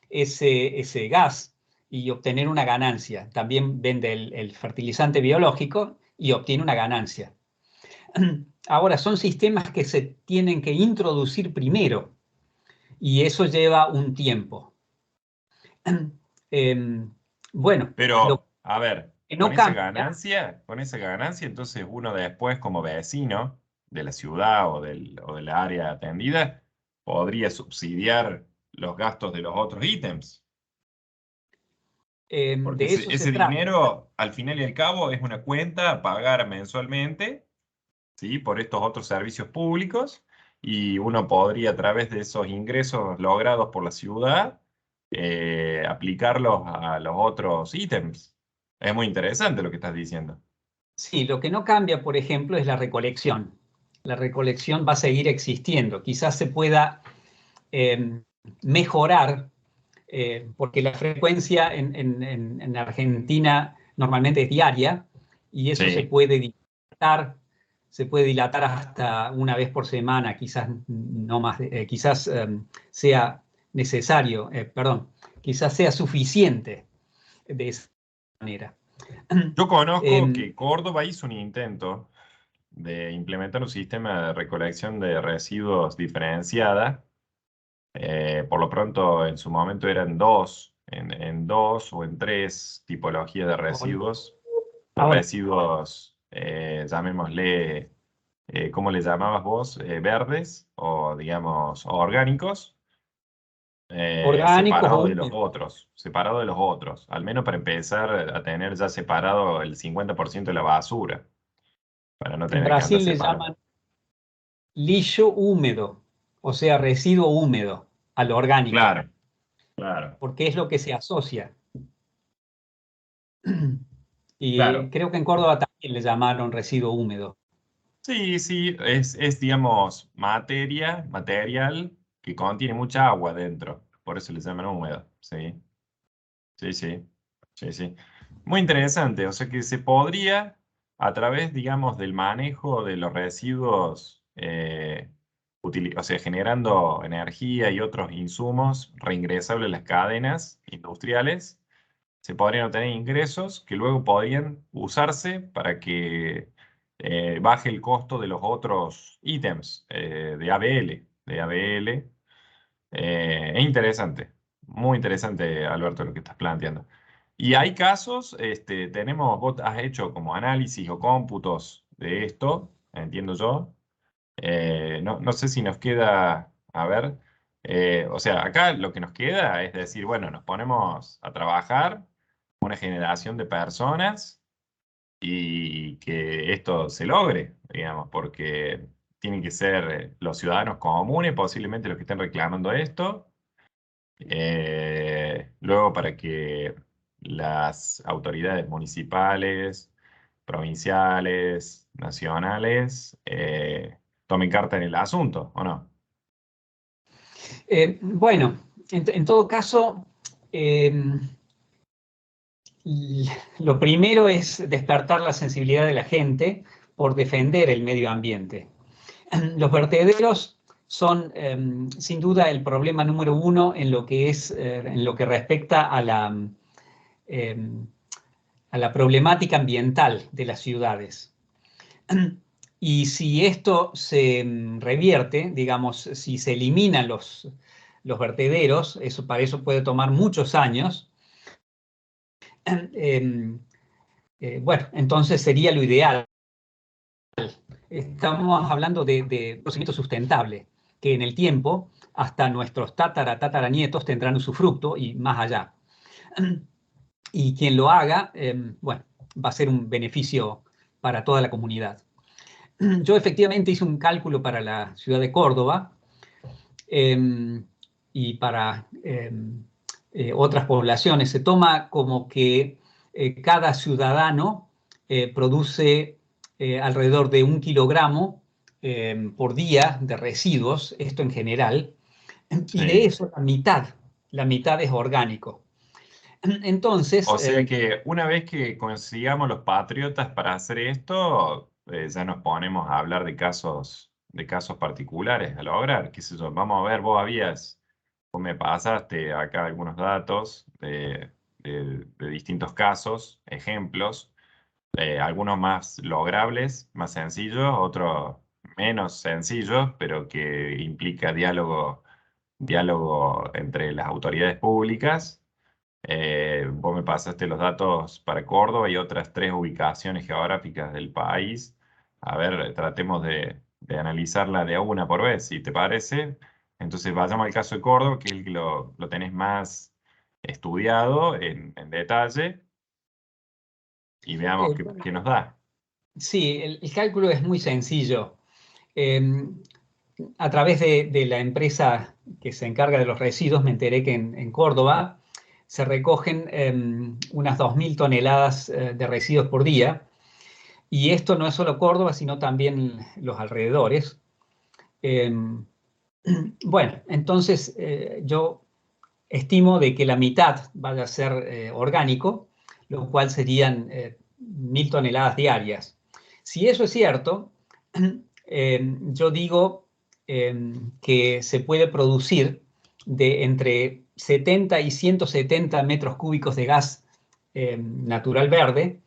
ese gas y obtener una ganancia. También vende el fertilizante biológico y obtiene una ganancia. Ahora, son sistemas que se tienen que introducir primero y eso lleva un tiempo. Bueno, lo Pero, a ver, que no cambia. con esa ganancia, entonces uno después como vecino de la ciudad o del área atendida, podría subsidiar los gastos de los otros ítems. Porque De eso se ese trata. dinero, al final y al cabo, es una cuenta a pagar mensualmente, ¿sí? Por estos otros servicios públicos, y uno podría, a través de esos ingresos logrados por la ciudad, aplicarlos a los otros ítems. Es muy interesante lo que estás diciendo. Sí, lo que no cambia, por ejemplo, es la recolección. La recolección va a seguir existiendo. Quizás se pueda eh, mejorar, porque la frecuencia en Argentina normalmente es diaria y eso Sí, se puede dilatar hasta una vez por semana, quizás no más, quizás sea necesario, perdón, quizás sea suficiente de esa manera. yo conozco Eh, que Córdoba hizo un intento de implementar un sistema de recolección de residuos diferenciada. Por lo pronto, en su momento eran en dos o en tres tipologías de residuos. Los ahora, residuos, llamémosle, ¿cómo le llamabas vos? Verdes o, digamos, orgánicos, orgánicos o separado de los húmedos. otros, separado de los otros, al menos para empezar a tener ya separado el 50% de la basura, para no En tener que andar Brasil le separando. llaman lillo húmedo, o sea, residuo húmedo a lo orgánico, Claro, claro, porque es lo que se asocia. Y claro. creo que en Córdoba también le llamaron residuo húmedo. Sí, sí, digamos, material que contiene mucha agua dentro, por eso le llaman húmedo, sí, sí, sí, sí, sí. Muy interesante, o sea que se podría, a través, digamos, del manejo de los residuos o sea, generando energía y otros insumos reingresables a las cadenas industriales, se podrían obtener ingresos que luego podrían usarse para que baje el costo de los otros ítems de ABL. Es interesante, muy interesante, Alberto, lo que estás planteando. Y hay casos, vos has hecho como análisis o cómputos de esto, entiendo yo. No sé si nos queda, a ver, o sea, acá lo que nos queda es decir, bueno, nos ponemos a trabajar una generación de personas y que esto se logre, digamos, porque tienen que ser los ciudadanos comunes, posiblemente los que estén reclamando esto. Luego, para que las autoridades municipales, provinciales, nacionales, tomen carta en el asunto, ¿o no? Bueno, en todo caso, lo primero es despertar la sensibilidad de la gente por defender el medio ambiente. Los vertederos son sin duda el problema número uno en lo que en lo que respecta eh, a la problemática ambiental de las ciudades. Y si esto se revierte, digamos, si se eliminan los vertederos, para eso puede tomar muchos años. Bueno, entonces sería lo ideal. Estamos hablando de crecimiento sustentable, que en el tiempo, hasta nuestros tataranietos tendrán usufructo y más allá. Y quien lo haga, bueno, va a ser un beneficio para toda la comunidad. Yo efectivamente hice un cálculo para la ciudad de Córdoba y para otras poblaciones. Se toma como que cada ciudadano produce alrededor de 1 kilogramo por día de residuos, esto en general, y de Sí. eso la mitad es orgánico. Entonces, O sea que una vez que consigamos los patriotas para hacer esto, ya nos ponemos a hablar de casos particulares a lograr. ¿Qué sé yo? Vamos a ver, vos me pasaste acá algunos datos de distintos casos, ejemplos, algunos más logrables, más sencillos, otros menos sencillos, pero que implica diálogo entre las autoridades públicas. Vos me pasaste los datos para Córdoba y otras 3 ubicaciones geográficas del país. A ver, tratemos de analizarla de a una por vez, si te parece. Entonces vayamos al caso de Córdoba, que es el que lo tenés más estudiado en detalle, y veamos qué nos da. sí, el cálculo es muy sencillo. Eh, a través de la empresa que se encarga de los residuos, me enteré que en Córdoba se recogen unas 2.000 toneladas de residuos por día. Y esto no es solo Córdoba, sino también los alrededores. Eh, bueno, entonces yo estimo de que la mitad vaya a ser orgánico, lo cual serían 1.000 toneladas diarias. Si eso es cierto, yo digo que se puede producir de entre 70 y 170 metros cúbicos de gas natural verde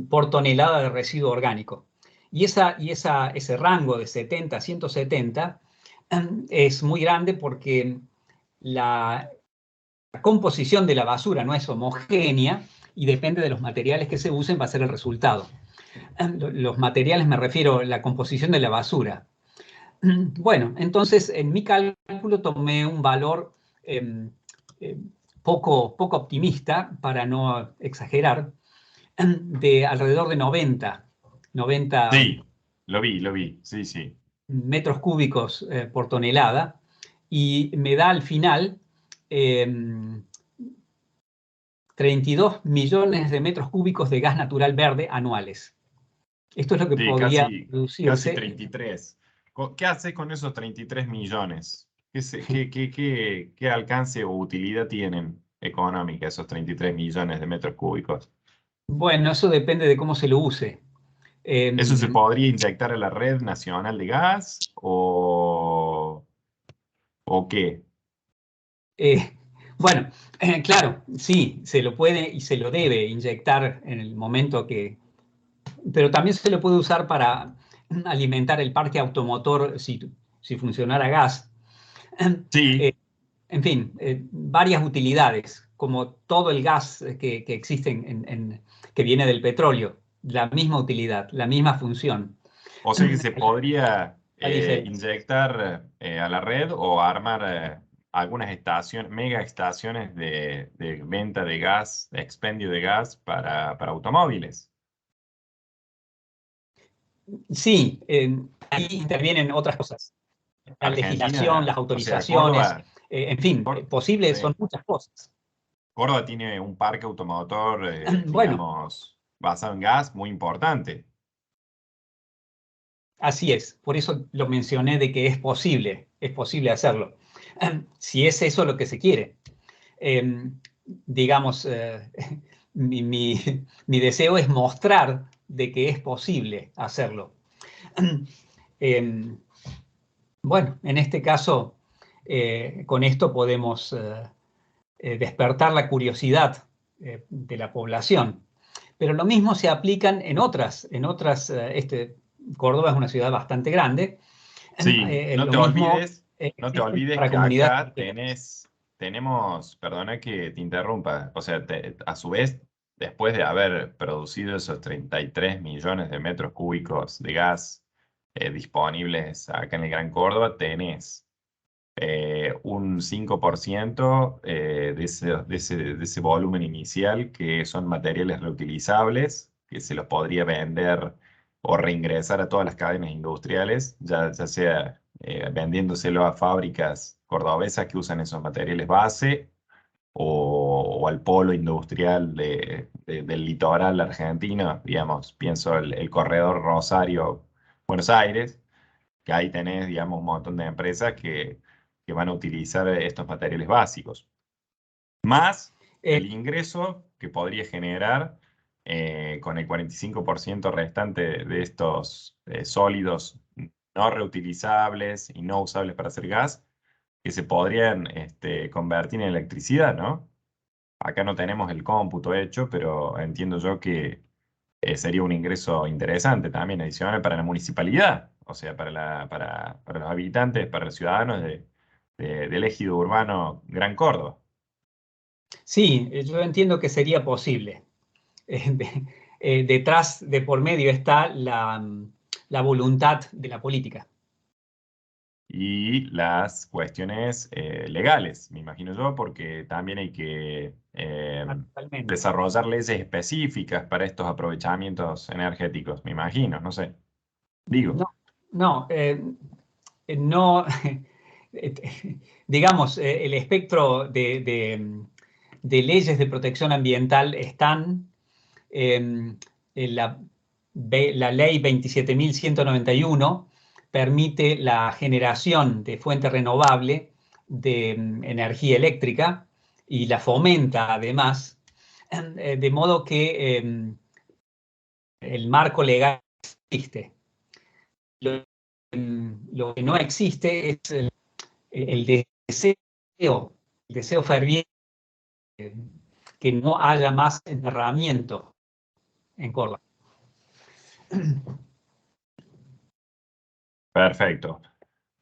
por tonelada de residuo orgánico. Y ese rango de 70 a 170 es muy grande porque la composición de la basura no es homogénea y depende de los materiales que se usen va a ser el resultado. Los materiales me refiero a la composición de la basura. Bueno, entonces en mi cálculo tomé un valor eh, poco optimista, para no exagerar, de alrededor de 90 Sí, lo vi, sí, sí. metros cúbicos por tonelada, y me da al final 32 millones de metros cúbicos de gas natural verde anuales. Esto es lo que Sí, podría casi producirse. 33. ¿Qué haces con esos 33 millones? ¿Qué alcance o utilidad tienen económica esos 33 millones de metros cúbicos? Bueno, eso depende de cómo se lo use. ¿Eso se Eh, podría inyectar a la red nacional de gas ¿O qué? Eh, bueno, claro, sí, se lo puede y se lo debe inyectar en el momento que... Pero también se lo puede usar para alimentar el parque automotor si funcionara a gas. Sí, En fin, varias utilidades, como todo el gas que existe que viene del petróleo, la misma utilidad, la misma función. o sea que se podría La diferencia. inyectar a la red o armar algunas estaciones, mega estaciones de venta de gas, de expendio de gas para automóviles. Sí, ahí intervienen otras cosas. La legislación, las Argentina, o sea, autorizaciones, en fin, Sí. posibles son muchas cosas. Córdoba tiene un parque automotor, Bueno, digamos, basado en gas muy importante. así es, por eso lo mencioné de que es posible hacerlo. Si es eso lo que se quiere. Eh, digamos, mi, mi- mi deseo es mostrar de que es posible hacerlo. Eh, bueno, en este caso, con esto podemos despertar la curiosidad de la población. Pero lo mismo se aplican Córdoba es una ciudad bastante grande, Sí, lo mismo no te existe olvides para que comunidades acá pequeñas. tenemos, perdona que te interrumpa, o sea, a su vez, después de haber producido esos 33 millones de metros cúbicos de gas disponibles acá en el Gran Córdoba, tenés un 5% de ese volumen inicial que son materiales reutilizables, que se los podría vender o reingresar a todas las cadenas industriales, ya sea vendiéndoselo a fábricas cordobesas que usan esos materiales base o al polo industrial del litoral argentino, digamos, pienso el corredor Rosario-Buenos Aires, que ahí tenés, digamos, un montón de empresas que van a utilizar estos materiales básicos. Más Eh, el ingreso que podría generar con el 45% restante de estos sólidos no reutilizables y no usables para hacer gas, que se podrían convertir en electricidad, ¿no? Acá no tenemos el cómputo hecho, pero entiendo yo que sería un ingreso interesante también, adicional para la municipalidad, o sea, para los habitantes, para los ciudadanos del ejido urbano Gran Córdoba. sí, yo entiendo que sería posible. Detrás de por medio está la voluntad de la política. Y las cuestiones legales, me imagino yo, porque también hay que Actualmente. desarrollar leyes específicas para estos aprovechamientos energéticos, me imagino, no sé. Digo, No, no, no, digamos, el espectro de leyes de protección ambiental están en la ley 27.191 permite la generación de fuente renovable de energía eléctrica y la fomenta además, de modo que el marco legal existe. Lo, lo que no existe es el deseo, el deseo ferviente que no haya más enterramiento en Córdoba. perfecto.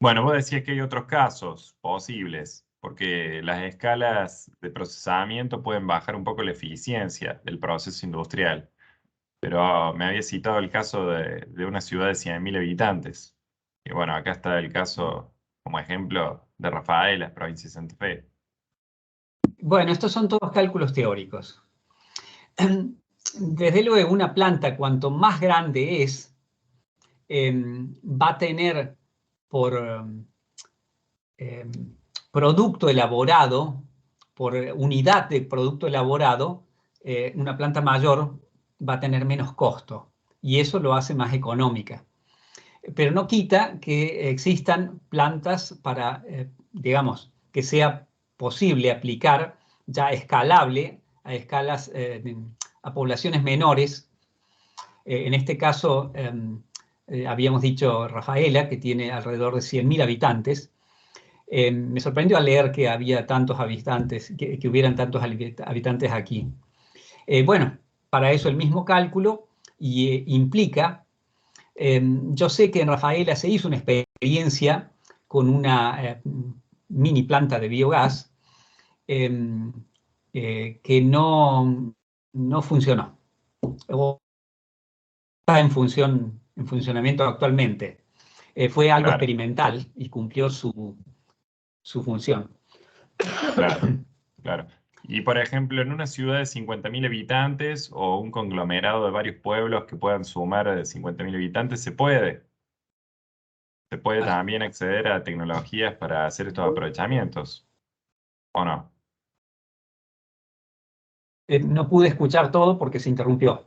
Bueno, vos decías que hay otros casos posibles, porque las escalas de procesamiento pueden bajar un poco la eficiencia del proceso industrial, pero me había citado el caso de una ciudad de 100.000 habitantes. Y bueno, acá está el caso como ejemplo de Rafaela, provincia de Santa Fe. Bueno, estos son todos cálculos teóricos. Desde luego, una planta cuanto más grande es, va a tener por eh, producto elaborado, por unidad de producto elaborado, una planta mayor va a tener menos costo y eso lo hace más económica. Pero no quita que existan plantas para, digamos, que sea posible aplicar ya escalable a escalas, a poblaciones menores. En este caso, habíamos dicho Rafaela, que tiene alrededor de 100.000 habitantes. Me sorprendió al leer que había tantos habitantes, que hubieran tantos habitantes aquí. Bueno, para eso el mismo cálculo implica, yo sé que en Rafaela se hizo una experiencia con una mini planta de biogás que no funcionó, o está en funcionamiento actualmente. Fue algo Claro, experimental y cumplió su función. claro, claro. Y por ejemplo, en una ciudad de 50.000 habitantes o un conglomerado de varios pueblos que puedan sumar 50.000 habitantes, se puede también acceder a tecnologías para hacer estos aprovechamientos, ¿o no? No pude escuchar todo porque se interrumpió.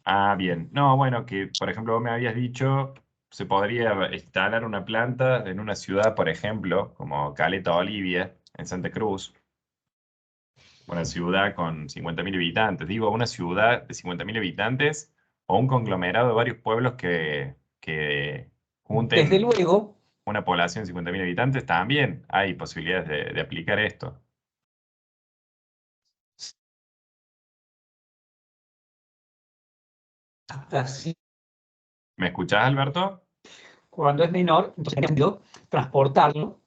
Ah, bien. No, bueno, que por ejemplo vos me habías dicho, se podría instalar una planta en una ciudad, por ejemplo, como Caleta Olivia, en Santa Cruz, una ciudad con 50.000 habitantes. Digo, una ciudad de 50.000 habitantes o un conglomerado de varios pueblos que Desde junten luego, una población de 50.000 habitantes, también hay posibilidades de aplicar esto. así, ¿Me escuchás, Alberto? cuando es menor, entonces tiene sentido transportarlo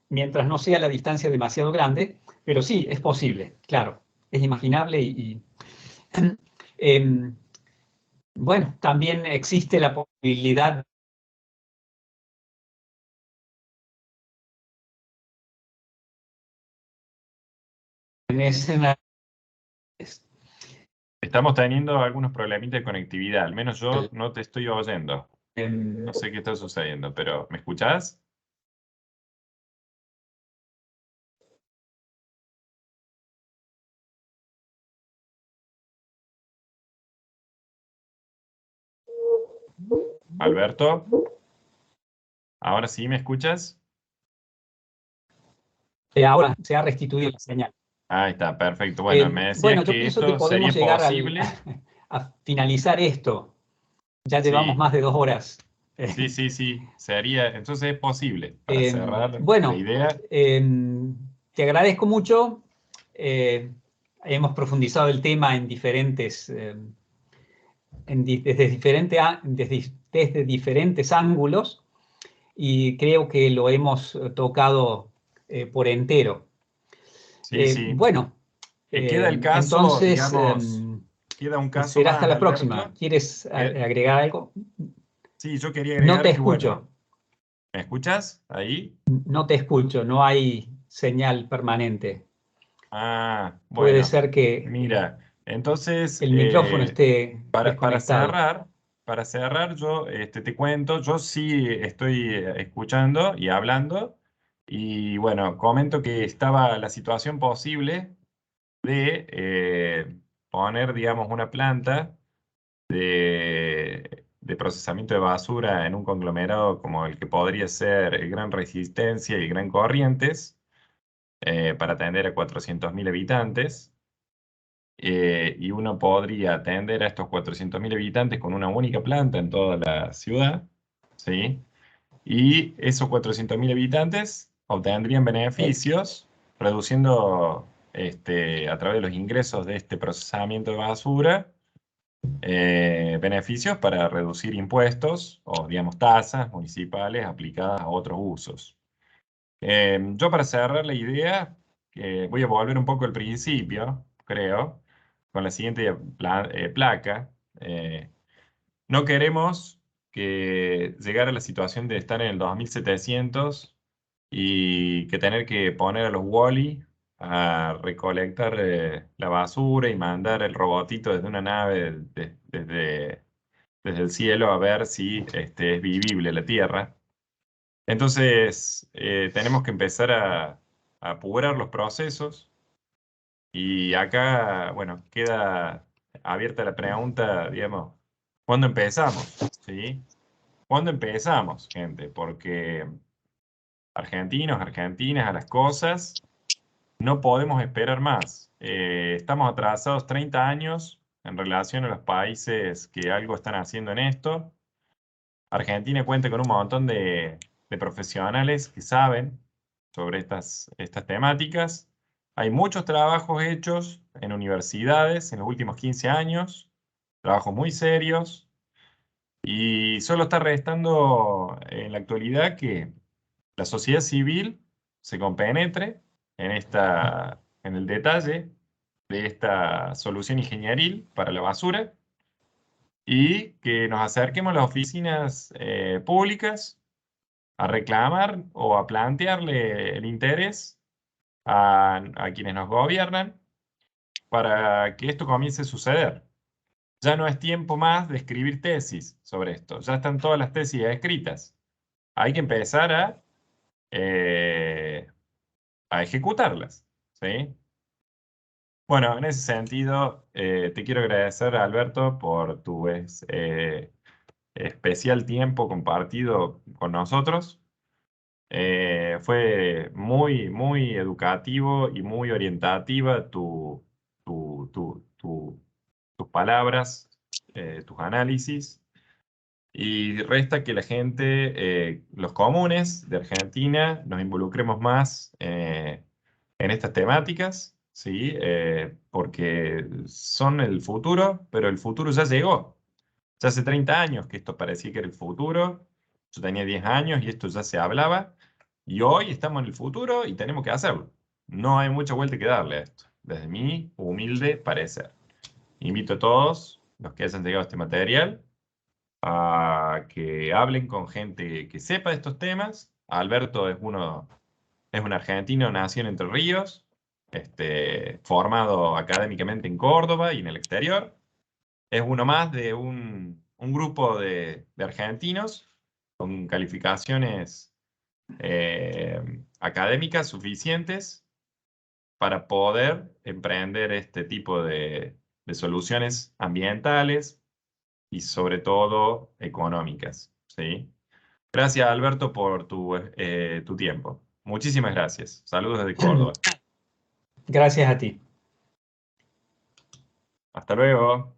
mientras no sea la distancia demasiado grande, pero sí, es posible, claro, es imaginable em, bueno, también existe la posibilidad en escenarios. Estamos teniendo algunos problemitas de conectividad, al menos yo no te estoy oyendo. em, No sé qué está sucediendo, pero ¿me escuchás? Alberto, ¿ahora sí me escuchas? ahora se ha restituido la señal. Ahí está, perfecto. Bueno, me decías Bueno, yo que pienso que esto podemos sería llegar posible. a finalizar esto. Ya llevamos Sí, más de 2 horas. sí, sí, sí, sería, entonces es posible para cerrar la Bueno, idea. te agradezco mucho. Eh, Hemos profundizado el tema en diferentes, desde diferentes ángulos y creo que lo hemos tocado por entero. Sí, sí. Bueno, Queda el caso, entonces digamos, queda un caso será hasta más, la próxima. Alberto. ¿Quieres Que- agregar algo? sí, yo quería No te agregar que, bueno, escucho, ¿me escuchas ahí? no te escucho, no hay señal permanente. Ah, Puede bueno, ser que mira, entonces, el micrófono esté para desconectado. cerrar, yo te cuento, yo sí estoy escuchando y hablando, y bueno, comento que estaba la situación posible de poner, digamos, una planta de procesamiento de basura en un conglomerado como el que podría ser el Gran Resistencia y el Gran Corrientes, para atender a 400.000 habitantes. Y uno podría atender a estos 400.000 habitantes con una única planta en toda la ciudad, ¿sí? Y esos 400.000 habitantes obtendrían Eh, beneficios reduciendo a través de los ingresos de este procesamiento de basura, beneficios para reducir impuestos o, digamos, tasas municipales aplicadas a otros usos. Yo para cerrar la idea, voy a volver un poco al principio, creo, con la siguiente placa. No queremos que llegar a la situación de estar en el 2700 y que tener que poner a los Wall-E a recolectar la basura y mandar el robotito desde una nave desde el cielo a ver si es vivible la Tierra. Entonces, tenemos que empezar a apurar los procesos y acá, bueno, queda abierta la pregunta, digamos, ¿cuándo empezamos? ¿Sí? ¿Cuándo empezamos, gente? Porque argentinos, argentinas, a las cosas, no podemos esperar más. Estamos atrasados 30 años en relación a los países que algo están haciendo en esto. Argentina cuenta con un montón de profesionales que saben. sobre estas temáticas. Hay muchos trabajos hechos en universidades en los últimos 15 años, trabajos muy serios, y solo está restando en la actualidad que la sociedad civil se compenetre en el detalle de esta solución ingenieril para la basura y que nos acerquemos a las oficinas públicas a reclamar o a plantearle el interés a quienes nos gobiernan para que esto comience a suceder. Ya no es tiempo más de escribir tesis sobre esto, ya están todas las tesis escritas. Hay que empezar eh, a ejecutarlas, ¿sí? Bueno, en ese sentido, te quiero agradecer, Alberto, por tu especial tiempo compartido con nosotros. Fue muy, muy educativo y muy orientativa tus palabras, tus análisis. Y resta que la gente, los comunes de Argentina, nos involucremos más en estas temáticas, ¿sí? Porque son el futuro, pero el futuro ya llegó. Ya hace 30 años que esto parecía que era el futuro. Yo tenía 10 años y esto ya se hablaba. Y hoy estamos en el futuro y tenemos que hacerlo. No hay mucha vuelta que darle a esto, desde mi humilde parecer. Invito a todos los que hayan llegado a este material a que hablen con gente que sepa de estos temas. Alberto es un argentino, nació en Entre Ríos, formado académicamente en Córdoba y en el exterior. Es uno más de un grupo de argentinos con calificaciones académicas suficientes para poder emprender este tipo de soluciones ambientales y sobre todo económicas, ¿sí? Gracias, Alberto, por tu tiempo. Muchísimas gracias. Saludos desde Córdoba. Gracias a ti. Hasta luego.